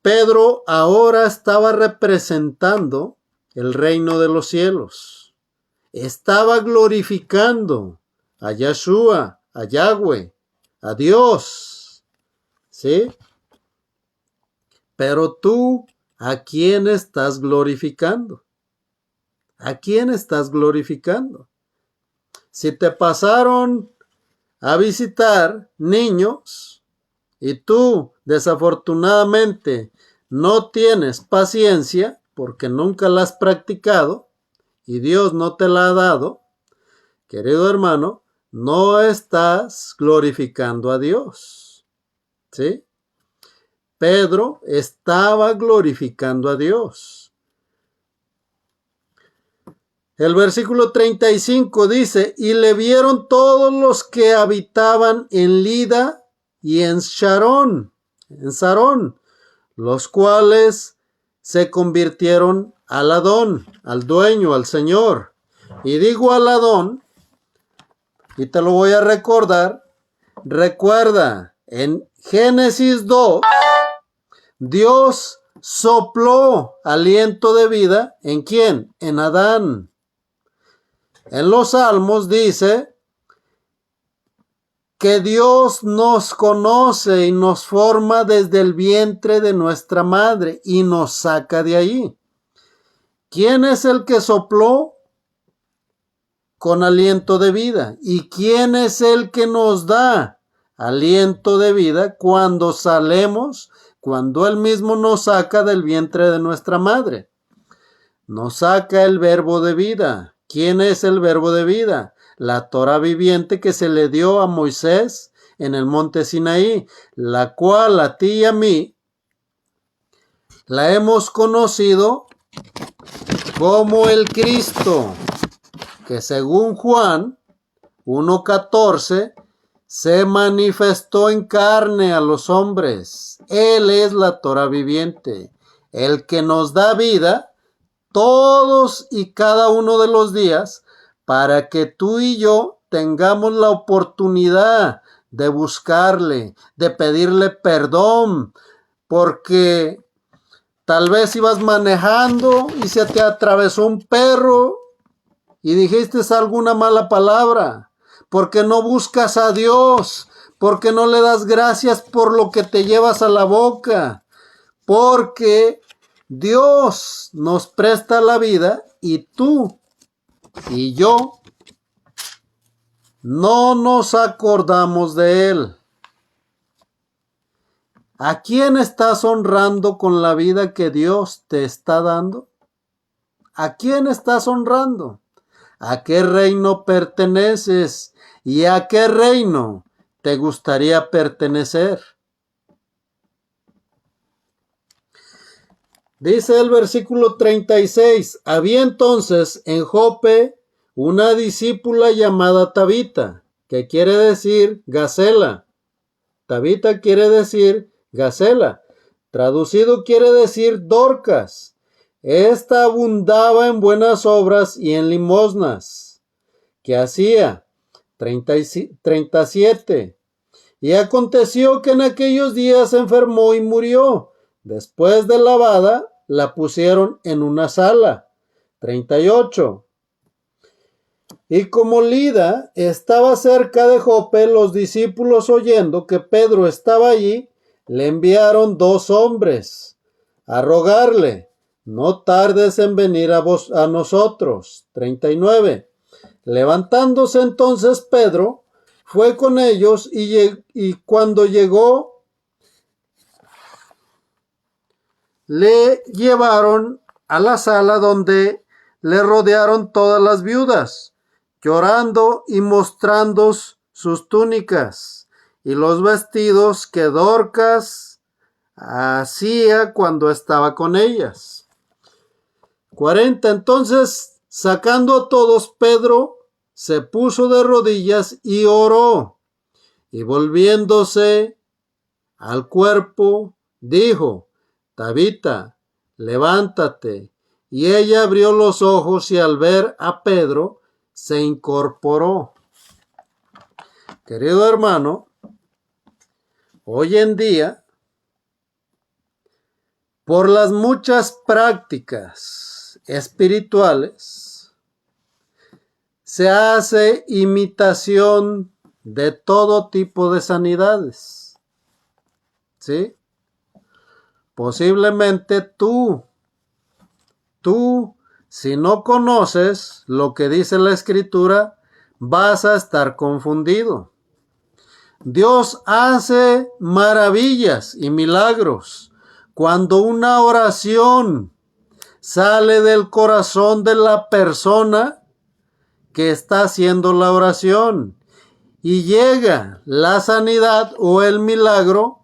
Pedro ahora estaba representando el reino de los cielos. Estaba glorificando a Yahshua, a Yahweh, a Dios. ¿Sí? Pero tú, ¿a quién estás glorificando? ¿A quién estás glorificando? Si te pasaron a visitar niños y tú desafortunadamente no tienes paciencia porque nunca la has practicado y Dios no te la ha dado, querido hermano, no estás glorificando a Dios. ¿Sí? Pedro estaba glorificando a Dios. El versículo 35 dice, y le vieron todos los que habitaban en Lida y en Sarón, los cuales se convirtieron al Adón, al dueño, al Señor. Y digo al Adón, y te lo voy a recordar, recuerda, en Génesis 2, Dios sopló aliento de vida, ¿en quién? En Adán. En los Salmos dice que Dios nos conoce y nos forma desde el vientre de nuestra madre y nos saca de ahí. ¿Quién es el que sopló con aliento de vida. ¿Y quién es el que nos da aliento de vida cuando salemos, cuando Él mismo nos saca del vientre de nuestra madre? Nos saca el verbo de vida. ¿Quién es el verbo de vida? La Torah viviente que se le dio a Moisés en el monte Sinaí, la cual a ti y a mí la hemos conocido como el Cristo, que según Juan 1:14 se manifestó en carne a los hombres. Él es la Torah viviente, el que nos da vida todos y cada uno de los días para que tú y yo tengamos la oportunidad de buscarle, de pedirle perdón, porque tal vez ibas manejando y se te atravesó un perro y dijiste alguna mala palabra, porque no buscas a Dios, porque no le das gracias por lo que te llevas a la boca, porque Dios nos presta la vida y tú y yo no nos acordamos de Él. ¿A quién estás honrando con la vida que Dios te está dando? ¿A quién estás honrando? ¿A qué reino perteneces? ¿Y a qué reino te gustaría pertenecer? Dice el versículo 36, había entonces en Jope una discípula llamada Tabita, que quiere decir Gacela. Tabita quiere decir Gacela. Traducido quiere decir Dorcas. Esta abundaba en buenas obras y en limosnas. ¿Qué hacía? 37. Y aconteció que en aquellos días se enfermó y murió. Después de lavada, la pusieron en una sala. 38. Y como Lida estaba cerca de Jope, los discípulos, oyendo que Pedro estaba allí, le enviaron 2 hombres a rogarle: no tardes en venir a nosotros. 39. Levantándose entonces Pedro, fue con ellos y cuando llegó, le llevaron a la sala donde le rodearon todas las viudas, llorando y mostrando sus túnicas y los vestidos que Dorcas hacía cuando estaba con ellas. 40. Entonces, sacando a todos, Pedro se puso de rodillas y oró, y volviéndose al cuerpo, dijo: Tabita, levántate. Y ella abrió los ojos y al ver a Pedro, se incorporó. Querido hermano, hoy en día, por las muchas prácticas espirituales, se hace imitación de todo tipo de sanidades. ¿Sí? Posiblemente tú, si no conoces lo que dice la Escritura, vas a estar confundido. Dios hace maravillas y milagros cuando una oración sale del corazón de la persona que está haciendo la oración y llega la sanidad o el milagro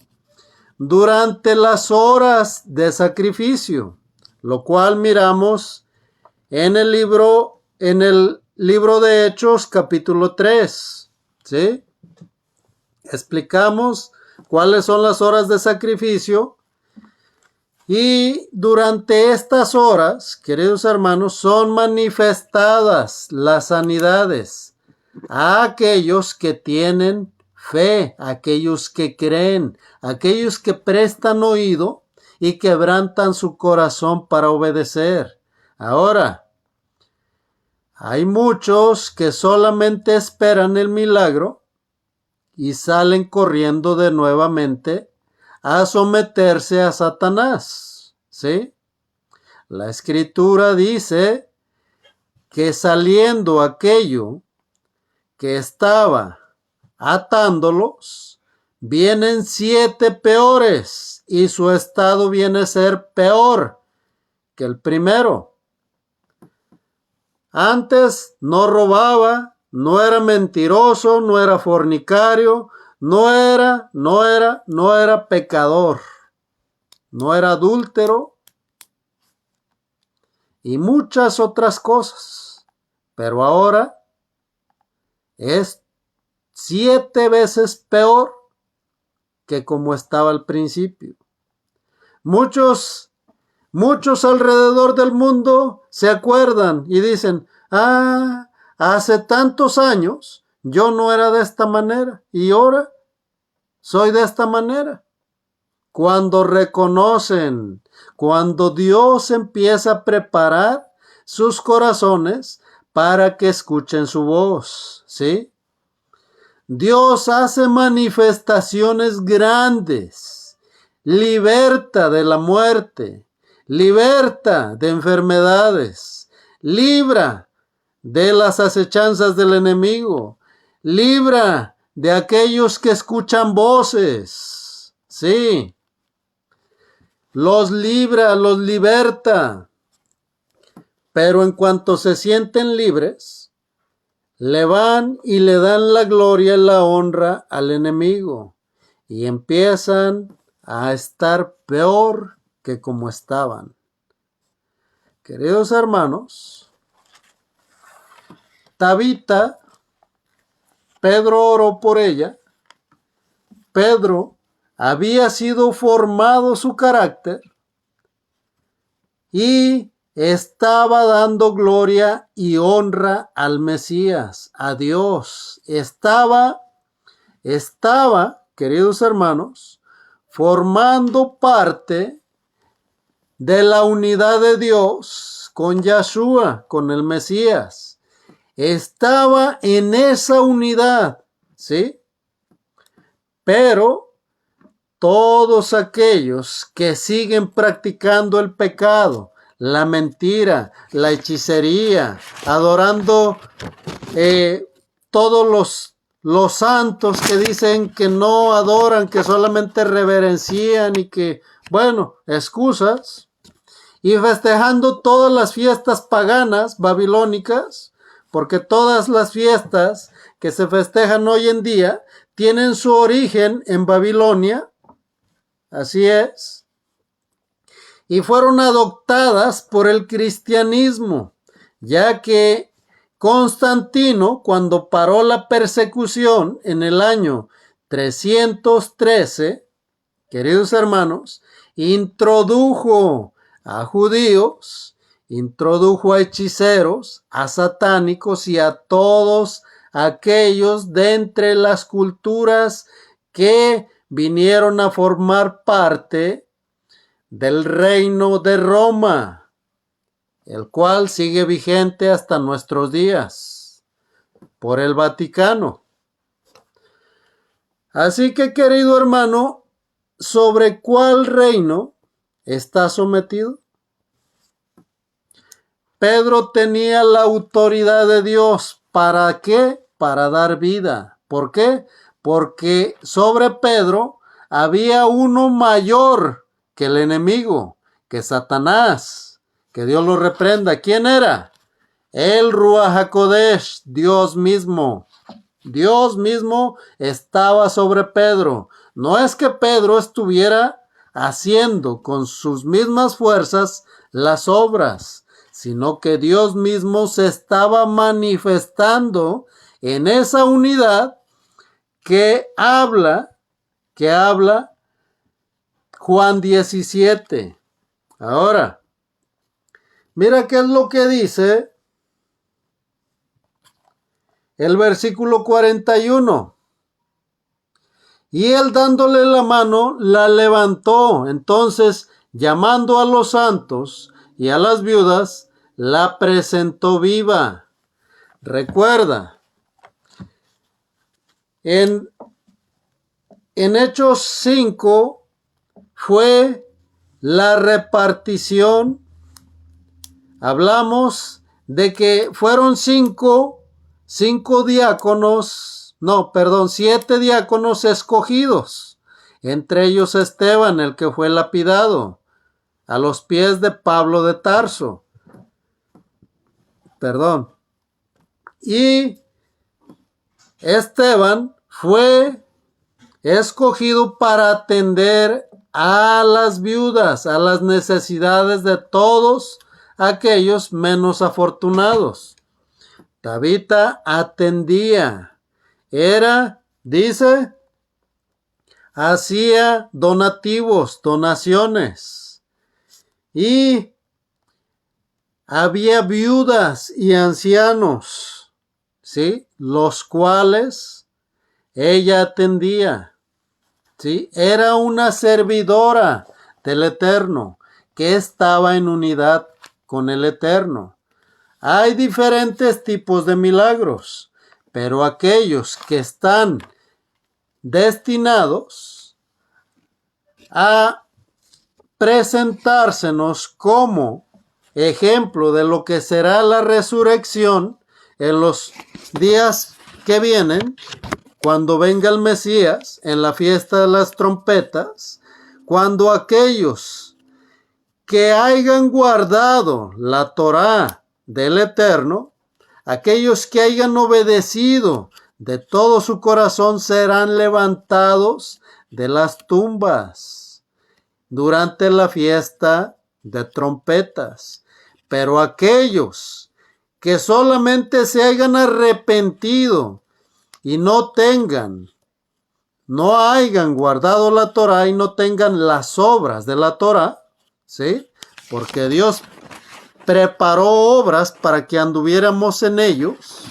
durante las horas de sacrificio, lo cual miramos en el libro de Hechos capítulo 3, ¿sí? Explicamos cuáles son las horas de sacrificio y durante estas horas, queridos hermanos, son manifestadas las sanidades a aquellos que tienen fe, a aquellos que creen, a aquellos que prestan oído y quebrantan su corazón para obedecer. Ahora, hay muchos que solamente esperan el milagro y salen corriendo de nuevamente a someterse a Satanás, ¿sí? La Escritura dice que saliendo aquello que estaba atándolos, vienen 7 peores y su estado viene a ser peor que el primero. Antes no robaba, no era mentiroso, no era fornicario, no era pecador, no era adúltero y muchas otras cosas. Pero ahora es 7 veces peor que como estaba al principio. Muchos alrededor del mundo se acuerdan y dicen, hace tantos años yo no era de esta manera y ahora soy de esta manera. Cuando reconocen, cuando Dios empieza a preparar sus corazones para que escuchen su voz, ¿sí? Dios hace manifestaciones grandes, liberta de la muerte, liberta de enfermedades, libra de las acechanzas del enemigo, libra de aquellos que escuchan voces, sí, los libra, los liberta, pero en cuanto se sienten libres, le van y le dan la gloria y la honra al enemigo y empiezan a estar peor que como estaban. Queridos hermanos, Tabita, Pedro oró por ella. Pedro había sido formado su carácter y estaba dando gloria y honra al Mesías, a Dios. Estaba, queridos hermanos, formando parte de la unidad de Dios con Yahshua, con el Mesías. Estaba en esa unidad, ¿sí? Pero todos aquellos que siguen practicando el pecado, la mentira, la hechicería, adorando todos los santos que dicen que no adoran, que solamente reverencian y que, bueno, excusas, y festejando todas las fiestas paganas babilónicas, porque todas las fiestas que se festejan hoy en día tienen su origen en Babilonia, así es, y fueron adoptadas por el cristianismo, ya que Constantino, cuando paró la persecución en el año 313, queridos hermanos, introdujo a judíos, introdujo a hechiceros, a satánicos y a todos aquellos de entre las culturas que vinieron a formar parte del reino de Roma, el cual sigue vigente hasta nuestros días por el Vaticano. Así que, querido hermano, ¿sobre cuál reino está sometido? Pedro tenía la autoridad de Dios. ¿Para qué? Para dar vida. ¿Por qué? Porque sobre Pedro había uno mayor que el enemigo, que Satanás, que Dios lo reprenda. ¿Quién era? El Ruach HaKodesh, Dios mismo. Dios mismo estaba sobre Pedro. No es que Pedro estuviera haciendo con sus mismas fuerzas las obras, sino que Dios mismo se estaba manifestando en esa unidad que habla Juan 17. Ahora, mira qué es lo que dice el versículo 41. Y él dándole la mano, la levantó. Entonces, llamando a los santos y a las viudas, la presentó viva. Recuerda, en Hechos 5 fue la repartición, hablamos de que fueron siete diáconos escogidos, entre ellos Esteban, el que fue lapidado a los pies de Pablo de Tarso. Y Esteban fue escogido para atender a las viudas, a las necesidades de todos aquellos menos afortunados. Tabita atendía, hacía donaciones, y había viudas y ancianos, ¿sí?, los cuales ella atendía. ¿Sí? Era una servidora del Eterno que estaba en unidad con el Eterno. Hay diferentes tipos de milagros, pero aquellos que están destinados a presentársenos como ejemplo de lo que será la resurrección en los días que vienen, cuando venga el Mesías, en la fiesta de las trompetas, cuando aquellos que hayan guardado la Torá del Eterno, aquellos que hayan obedecido de todo su corazón, serán levantados de las tumbas durante la fiesta de trompetas. Pero aquellos que solamente se hayan arrepentido y no hayan guardado la Torá y no tengan las obras de la Torá, ¿sí?, porque Dios preparó obras para que anduviéramos en ellas,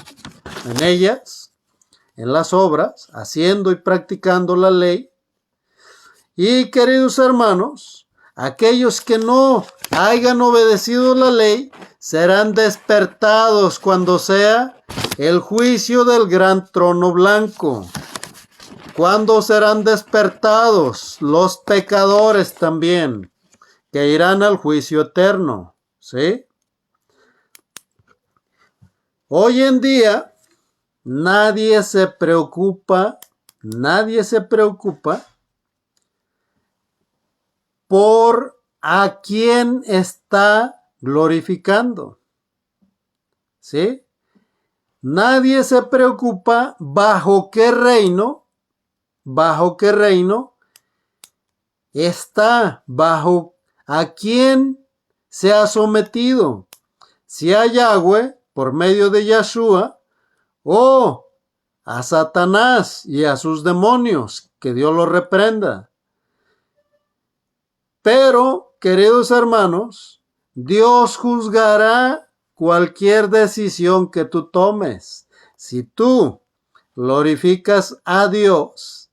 en las obras, haciendo y practicando la ley. Y queridos hermanos, aquellos que no hayan obedecido la ley serán despertados cuando sea el juicio del gran trono blanco. ¿Cuándo serán despertados? Los pecadores también, que irán al juicio eterno, ¿sí? Hoy en día nadie se preocupa por a quién está glorificando, ¿sí? Nadie se preocupa bajo qué reino está, bajo a quién se ha sometido, si a Yahweh por medio de Yahshua o a Satanás y a sus demonios, que Dios los reprenda. Pero, queridos hermanos, Dios juzgará cualquier decisión que tú tomes. Si tú glorificas a Dios,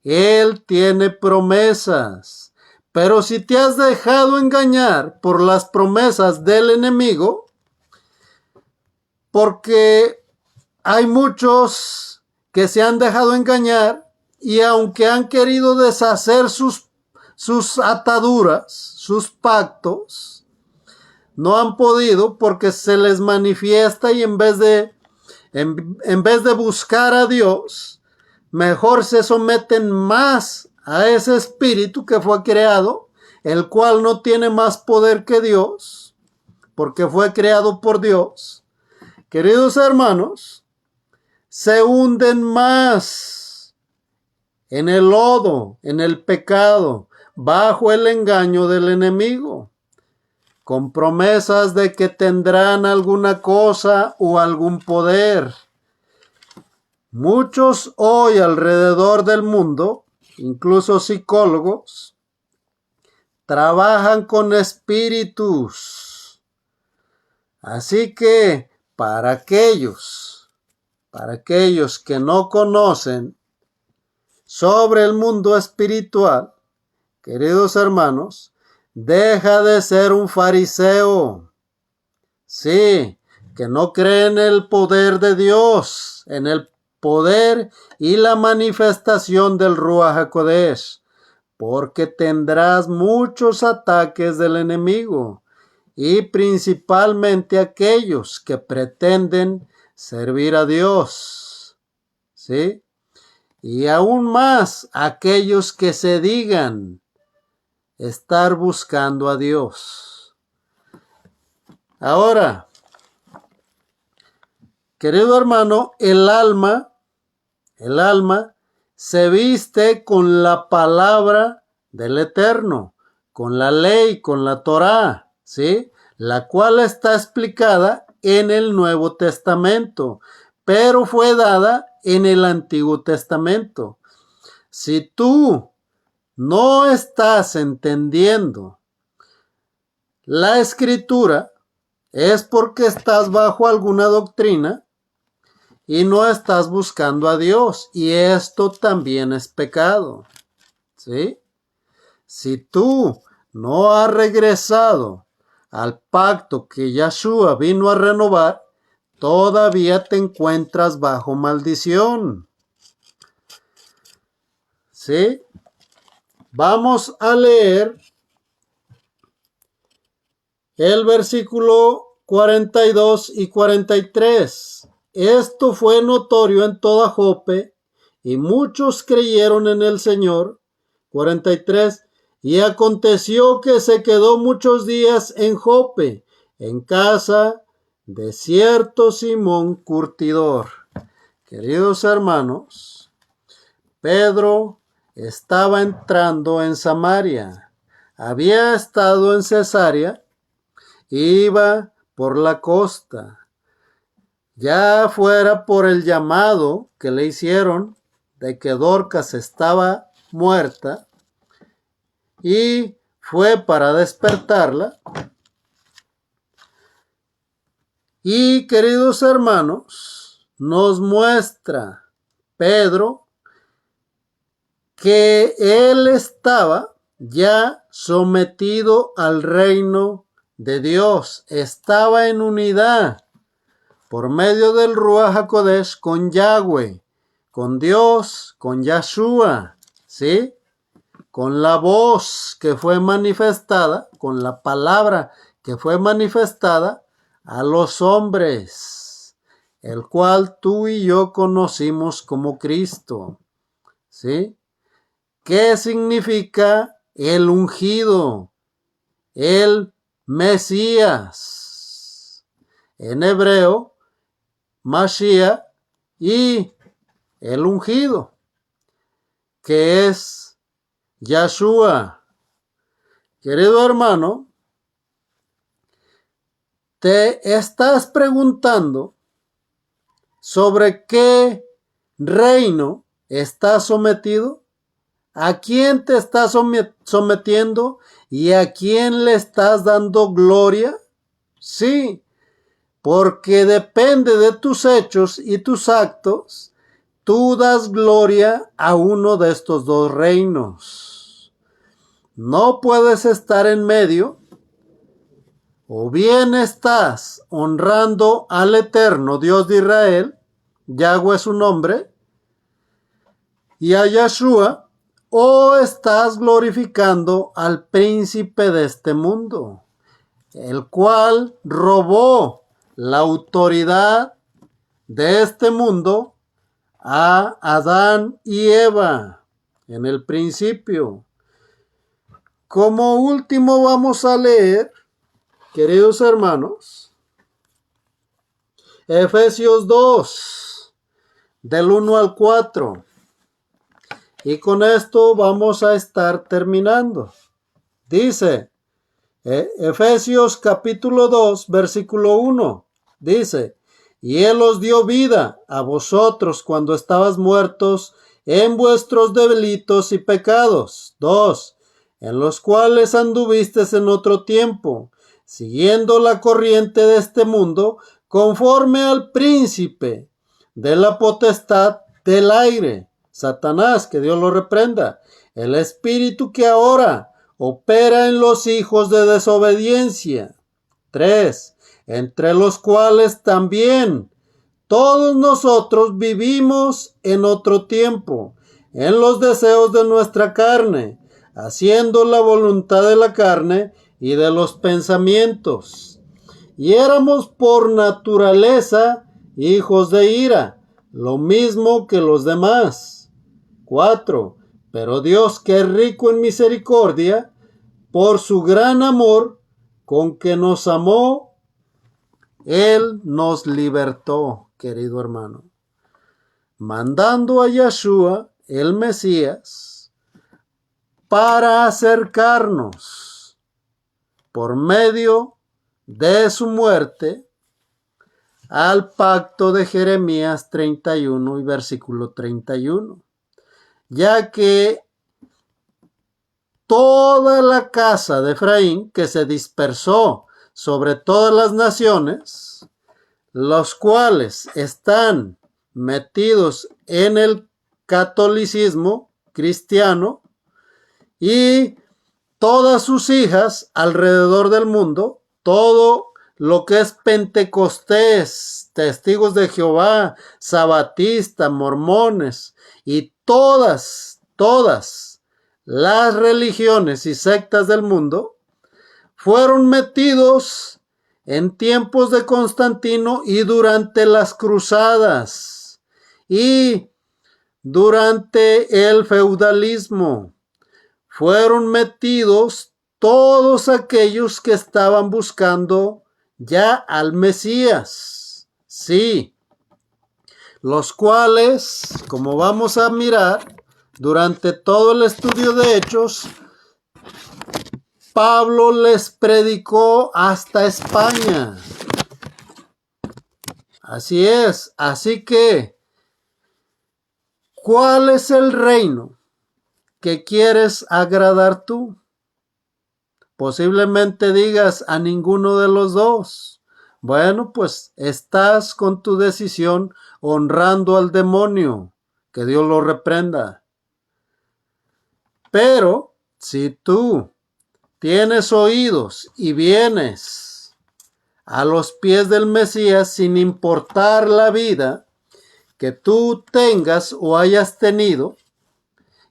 Él tiene promesas. Pero si te has dejado engañar por las promesas del enemigo, porque hay muchos que se han dejado engañar y aunque han querido deshacer sus ataduras, sus pactos, no han podido, porque se les manifiesta y en vez de buscar a Dios, mejor se someten más a ese espíritu que fue creado, el cual no tiene más poder que Dios, porque fue creado por Dios. Queridos hermanos, se hunden más en el lodo, en el pecado, bajo el engaño del enemigo, con promesas de que tendrán alguna cosa o algún poder. Muchos hoy alrededor del mundo, incluso psicólogos, trabajan con espíritus. Así que para aquellos que no conocen sobre el mundo espiritual, queridos hermanos, deja de ser un fariseo. Sí, que no cree en el poder de Dios, en el poder y la manifestación del Ruach HaKodesh, porque tendrás muchos ataques del enemigo y principalmente aquellos que pretenden servir a Dios, ¿sí? Y aún más aquellos que se digan estar buscando a Dios. Ahora, querido hermano, el alma se viste con la palabra del Eterno, con la ley, con la Torá, ¿sí? La cual está explicada en el Nuevo Testamento, pero fue dada en el Antiguo Testamento. Si tú no estás entendiendo la Escritura, es porque estás bajo alguna doctrina y no estás buscando a Dios, y esto también es pecado, ¿sí? Si tú no has regresado al pacto que Yahshua vino a renovar, todavía te encuentras bajo maldición, ¿sí? Vamos a leer el versículo 42 y 43. Esto fue notorio en toda Jope, y muchos creyeron en el Señor. 43. Y aconteció que se quedó muchos días en Jope, en casa de cierto Simón curtidor. Queridos hermanos, Pedro estaba entrando en Samaria. Había estado en Cesarea, iba por la costa, ya fuera por el llamado que le hicieron de que Dorcas estaba muerta, y fue para despertarla. Y queridos hermanos, nos muestra Pedro que él estaba ya sometido al reino de Dios, estaba en unidad por medio del Ruach HaKodesh con Yahweh, con Dios, con Yahshua, ¿sí? Con la voz que fue manifestada, con la palabra que fue manifestada a los hombres, el cual tú y yo conocimos como Cristo, ¿sí? ¿Qué significa el ungido? El Mesías. En hebreo, Mashiach, y el ungido, que es Yahshua. Querido hermano, te estás preguntando sobre qué reino estás sometido, a quién te estás sometiendo y a quién le estás dando gloria. Sí, porque depende de tus hechos y tus actos, tú das gloria a uno de estos dos reinos. No puedes estar en medio. O bien estás honrando al eterno Dios de Israel, Yahweh es su nombre, y a Yahshua, o estás glorificando al príncipe de este mundo, el cual robó la autoridad de este mundo a Adán y Eva en el principio. Como último vamos a leer, queridos hermanos, Efesios 2, del 1 al 4. Y con esto vamos a estar terminando. Dice, Efesios capítulo 2, versículo 1. Dice, y Él os dio vida a vosotros cuando estabas muertos en vuestros delitos y pecados. 2. En los cuales anduvisteis en otro tiempo, siguiendo la corriente de este mundo, conforme al príncipe de la potestad del aire, Satanás, que Dios lo reprenda, el espíritu que ahora opera en los hijos de desobediencia. 3. Entre los cuales también todos nosotros vivimos en otro tiempo, en los deseos de nuestra carne, haciendo la voluntad de la carne y de los pensamientos, y éramos por naturaleza hijos de ira, lo mismo que los demás. 4. Pero Dios, que es rico en misericordia, por su gran amor con que nos amó, Él nos libertó, querido hermano, mandando a Yeshua, el Mesías, para acercarnos por medio de su muerte al pacto de Jeremías 31 y versículo 31, ya que toda la casa de Efraín, que se dispersó sobre todas las naciones, los cuales están metidos en el catolicismo cristiano, y todas sus hijas alrededor del mundo, todo lo que es Pentecostés, Testigos de Jehová, Sabatista, Mormones, y todas las religiones y sectas del mundo, fueron metidos en tiempos de Constantino y durante las cruzadas y durante el feudalismo. Fueron metidos todos aquellos que estaban buscando ya al Mesías. Sí, los cuales, como vamos a mirar durante todo el estudio de Hechos, Pablo les predicó hasta España. Así es, así que, ¿cuál es el reino que quieres agradar tú? Posiblemente digas a ninguno de los dos. Bueno, pues estás con tu decisión honrando al demonio, que Dios lo reprenda. Pero si tú tienes oídos y vienes a los pies del Mesías sin importar la vida que tú tengas o hayas tenido,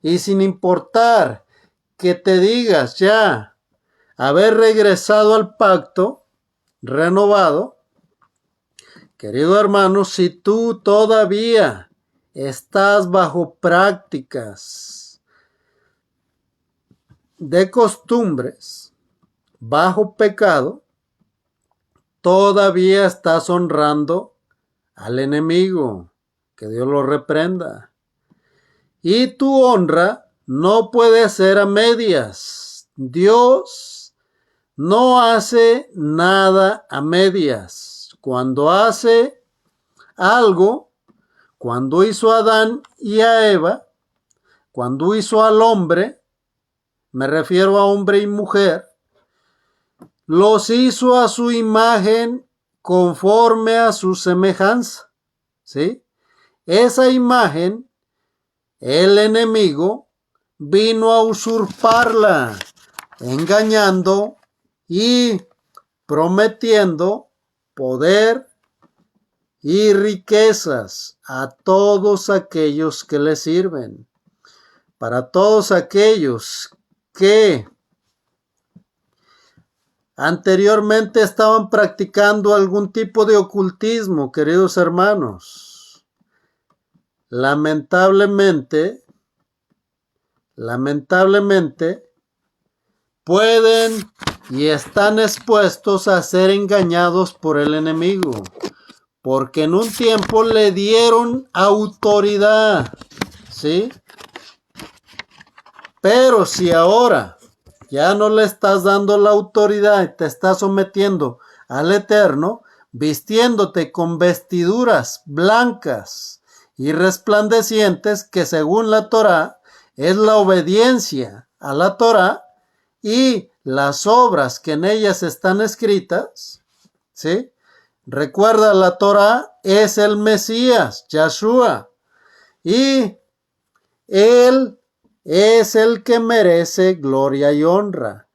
y sin importar que te digas ya haber regresado al pacto renovado, querido hermano, si tú todavía estás bajo prácticas de costumbres, bajo pecado, todavía estás honrando al enemigo, que Dios lo reprenda. Y tu honra no puede ser a medias. Dios no hace nada a medias. Cuando hace algo, cuando hizo a Adán y a Eva, cuando hizo al hombre, me refiero a hombre y mujer, los hizo a su imagen conforme a su semejanza. ¿Sí? Esa imagen, el enemigo vino a usurparla, engañando y prometiendo poder y riquezas a todos aquellos que le sirven. Para todos aquellos que anteriormente estaban practicando algún tipo de ocultismo, queridos hermanos, lamentablemente, pueden y están expuestos a ser engañados por el enemigo, porque en un tiempo le dieron autoridad, ¿sí? Pero si ahora ya no le estás dando la autoridad y te estás sometiendo al Eterno, vistiéndote con vestiduras blancas y resplandecientes, que según la Torá es la obediencia a la Torá y las obras que en ellas están escritas, ¿sí? Recuerda, la Torá es el Mesías, Yeshua, y Él es el que merece gloria y honra.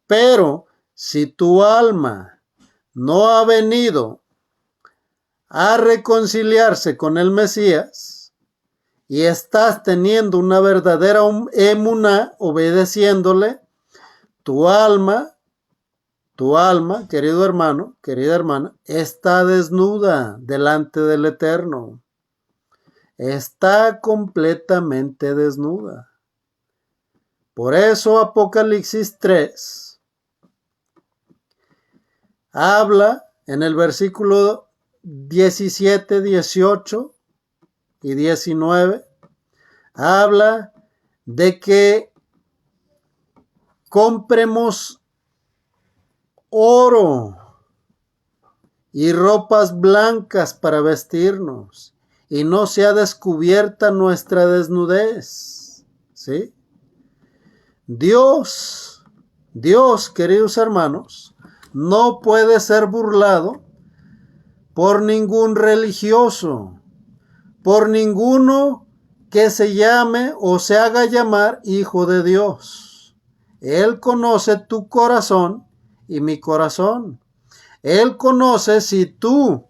Pero si tu alma no ha venido a reconciliarse con el Mesías y estás teniendo una verdadera emuná, obedeciéndole, tu alma Tu alma, querido hermano, querida hermana, está desnuda delante del Eterno. Está completamente desnuda. Por eso Apocalipsis 3 habla en el versículo 17, 18 y 19, habla de que compremos oro y ropas blancas para vestirnos y no sea descubierta nuestra desnudez. ¿Sí? Dios, queridos hermanos, no puede ser burlado por ningún religioso, por ninguno que se llame o se haga llamar hijo de Dios. Él conoce tu corazón y mi corazón. Él conoce si tú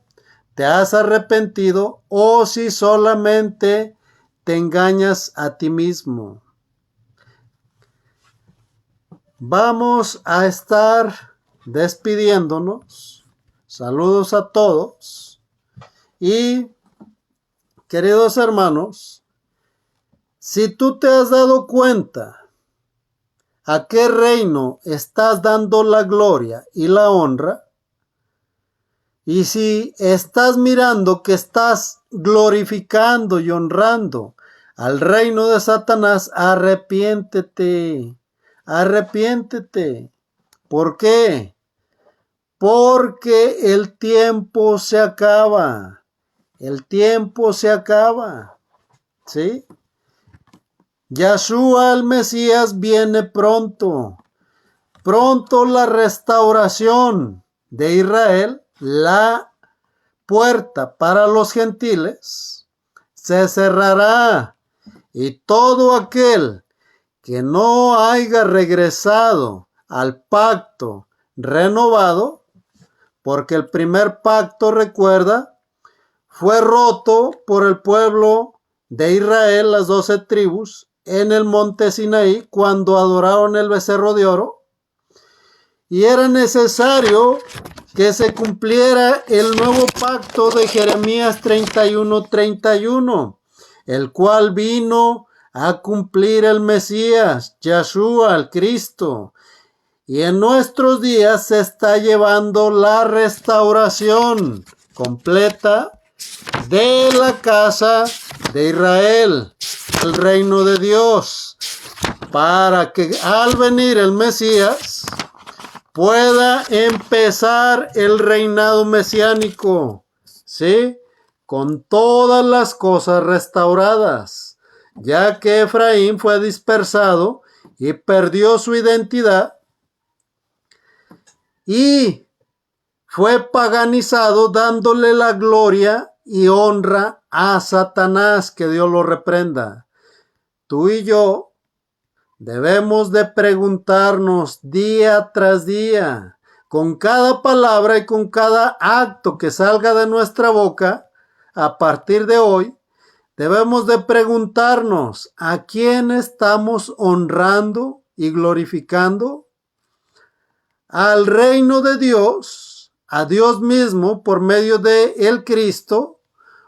te has arrepentido o si solamente te engañas a ti mismo. Vamos a estar despidiéndonos. Saludos a todos. Y, queridos hermanos, si tú te has dado cuenta a qué reino estás dando la gloria y la honra, y si estás mirando que estás glorificando y honrando al reino de Satanás, arrepiéntete, arrepiéntete. ¿Por qué? Porque el tiempo se acaba, el tiempo se acaba, ¿sí? Yahshua el Mesías viene pronto, pronto la restauración de Israel, la puerta para los gentiles se cerrará y todo aquel que no haya regresado al pacto renovado, porque el primer pacto, recuerda, fue roto por el pueblo de Israel, las 12 tribus, en el monte Sinaí, cuando adoraron el becerro de oro, y era necesario que se cumpliera el nuevo pacto de Jeremías 31:31, el cual vino a cumplir el Mesías, Yahshua, el Cristo. Y en nuestros días se está llevando la restauración completa de la casa de Israel, el reino de Dios, para que al venir el Mesías pueda empezar el reinado mesiánico, ¿sí? Con todas las cosas restauradas, ya que Efraín fue dispersado y perdió su identidad y fue paganizado, dándole la gloria y honra a Satanás, que Dios lo reprenda. Tú y yo debemos de preguntarnos día tras día, con cada palabra y con cada acto que salga de nuestra boca, a partir de hoy, debemos de preguntarnos a quién estamos honrando y glorificando. Al reino de Dios, a Dios mismo por medio de el Cristo,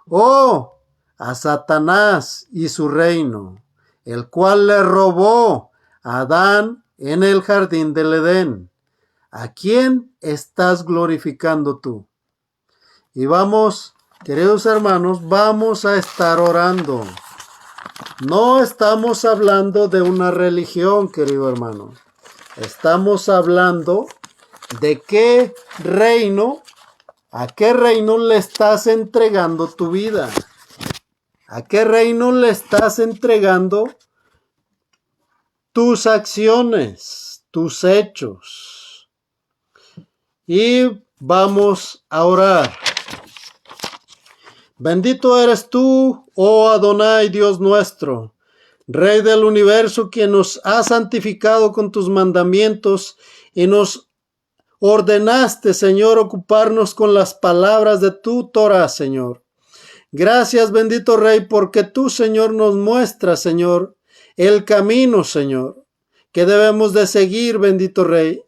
o a Satanás y su reino, el cual le robó a Adán en el jardín del Edén. ¿A quién estás glorificando tú? Y vamos, queridos hermanos, vamos a estar orando. No estamos hablando de una religión, querido hermano. Estamos hablando de qué reino, a qué reino le estás entregando tu vida. ¿A qué reino le estás entregando tus acciones, tus hechos? Y vamos a orar. Bendito eres tú, oh Adonai, Dios nuestro, Rey del universo, quien nos ha santificado con tus mandamientos y nos ordenaste, Señor, ocuparnos con las palabras de tu Torah, Señor. Gracias, bendito Rey, porque tú, Señor, nos muestras, Señor, el camino, Señor, que debemos de seguir, bendito Rey.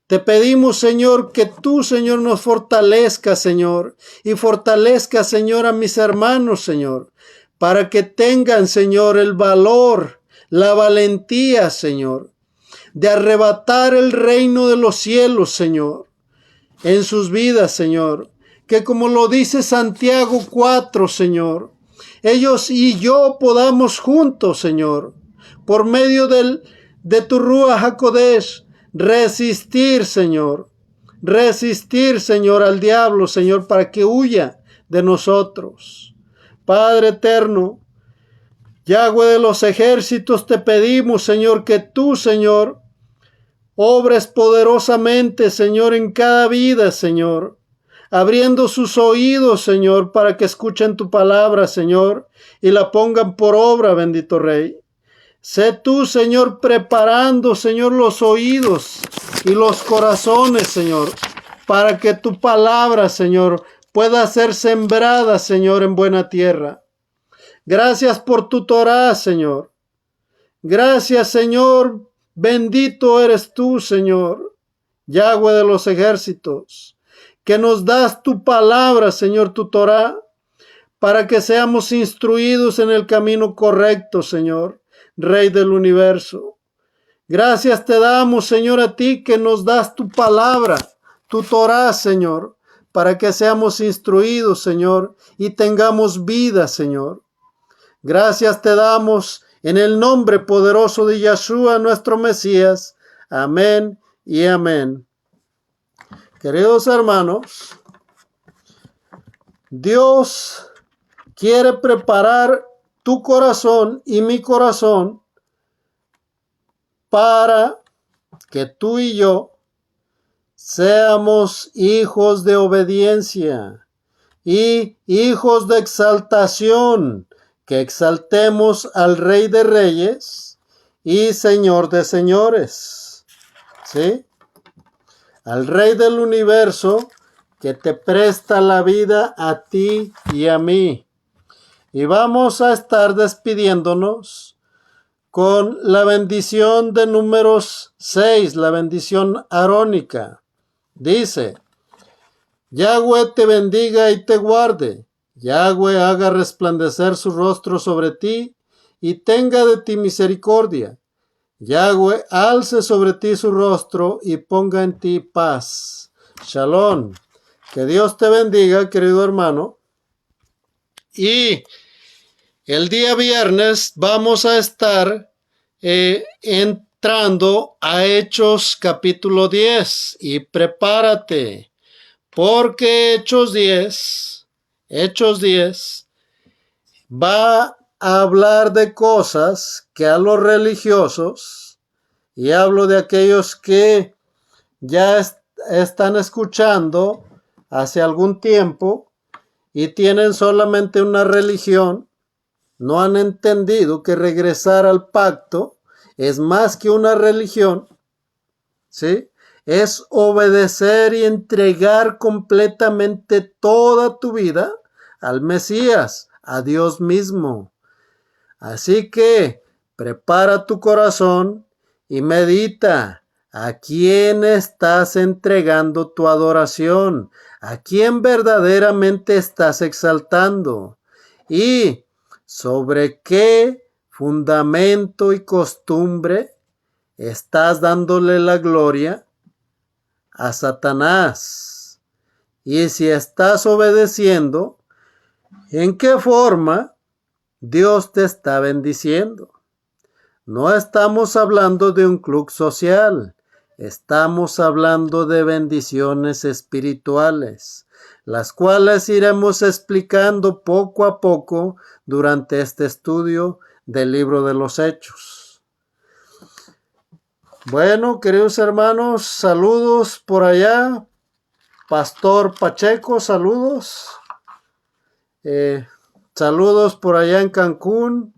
Te pedimos, Señor, que tú, Señor, nos fortalezcas, Señor, y fortalezcas, Señor, a mis hermanos, Señor, para que tengan, Señor, el valor, la valentía, Señor, de arrebatar el reino de los cielos, Señor, en sus vidas, Señor. Que como lo dice Santiago 4, Señor, ellos y yo podamos juntos, Señor, por medio de tu Ruach HaKodesh, resistir, Señor, al diablo, Señor, para que huya de nosotros. Padre eterno, Yahweh de los ejércitos, te pedimos, Señor, que tú, Señor, obres poderosamente, Señor, en cada vida, Señor, abriendo sus oídos, Señor, para que escuchen tu palabra, Señor, y la pongan por obra, bendito Rey. Sé tú, Señor, preparando, Señor, los oídos y los corazones, Señor, para que tu palabra, Señor, pueda ser sembrada, Señor, en buena tierra. Gracias por tu Torá, Señor. Gracias, Señor. Bendito eres tú, Señor, Yahweh de los ejércitos, que nos das tu palabra, Señor, tu Torá, para que seamos instruidos en el camino correcto, Señor, Rey del universo. Gracias te damos, Señor, a ti que nos das tu palabra, tu Torá, Señor, para que seamos instruidos, Señor, y tengamos vida, Señor. Gracias te damos en el nombre poderoso de Yeshua, nuestro Mesías. Amén y amén. Queridos hermanos, Dios quiere preparar tu corazón y mi corazón para que tú y yo seamos hijos de obediencia y hijos de exaltación, que exaltemos al Rey de Reyes y Señor de Señores, ¿sí? Al Rey del universo que te presta la vida a ti y a mí. Y vamos a estar despidiéndonos con la bendición de Números 6, la bendición arónica. Dice: Yahweh te bendiga y te guarde. Yahweh haga resplandecer su rostro sobre ti y tenga de ti misericordia. Yahweh alce sobre ti su rostro y ponga en ti paz. Shalom. Que Dios te bendiga, querido hermano. Y el día viernes vamos a estar entrando a Hechos capítulo 10. Y prepárate, porque Hechos 10 va a hablar de cosas que a los religiosos, y hablo de aquellos que ya están escuchando hace algún tiempo y tienen solamente una religión, no han entendido que regresar al pacto es más que una religión, ¿sí? Es obedecer y entregar completamente toda tu vida al Mesías, a Dios mismo. Así que prepara tu corazón y medita. ¿A quién estás entregando tu adoración? ¿A quién verdaderamente estás exaltando? ¿Y sobre qué fundamento y costumbre estás dándole la gloria? A Satanás. Y si estás obedeciendo, ¿en qué forma Dios te está bendiciendo? No estamos hablando de un club social, estamos hablando de bendiciones espirituales, las cuales iremos explicando poco a poco durante este estudio del libro de los Hechos. Bueno, queridos hermanos, saludos por allá. Pastor Pacheco, saludos. Saludos por allá en Cancún,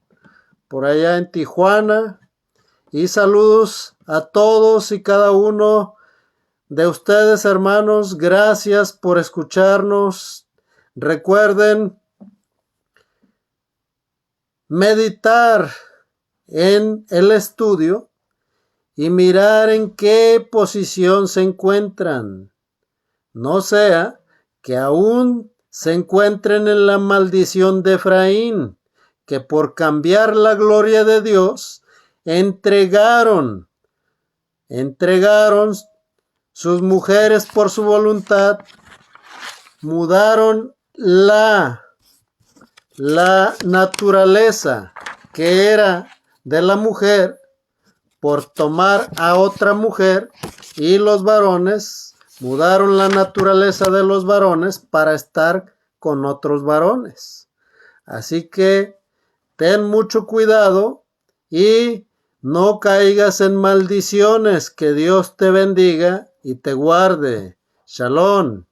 por allá en Tijuana. Y saludos a todos y cada uno de ustedes, hermanos. Gracias por escucharnos. Recuerden meditar en el estudio y mirar en qué posición se encuentran. No sea que aún se encuentren en la maldición de Efraín, que por cambiar la gloria de Dios, entregaron sus mujeres por su voluntad, mudaron la naturaleza que era de la mujer por tomar a otra mujer, y los varones mudaron la naturaleza de los varones para estar con otros varones. Así que ten mucho cuidado y no caigas en maldiciones. Que Dios te bendiga y te guarde. Shalom.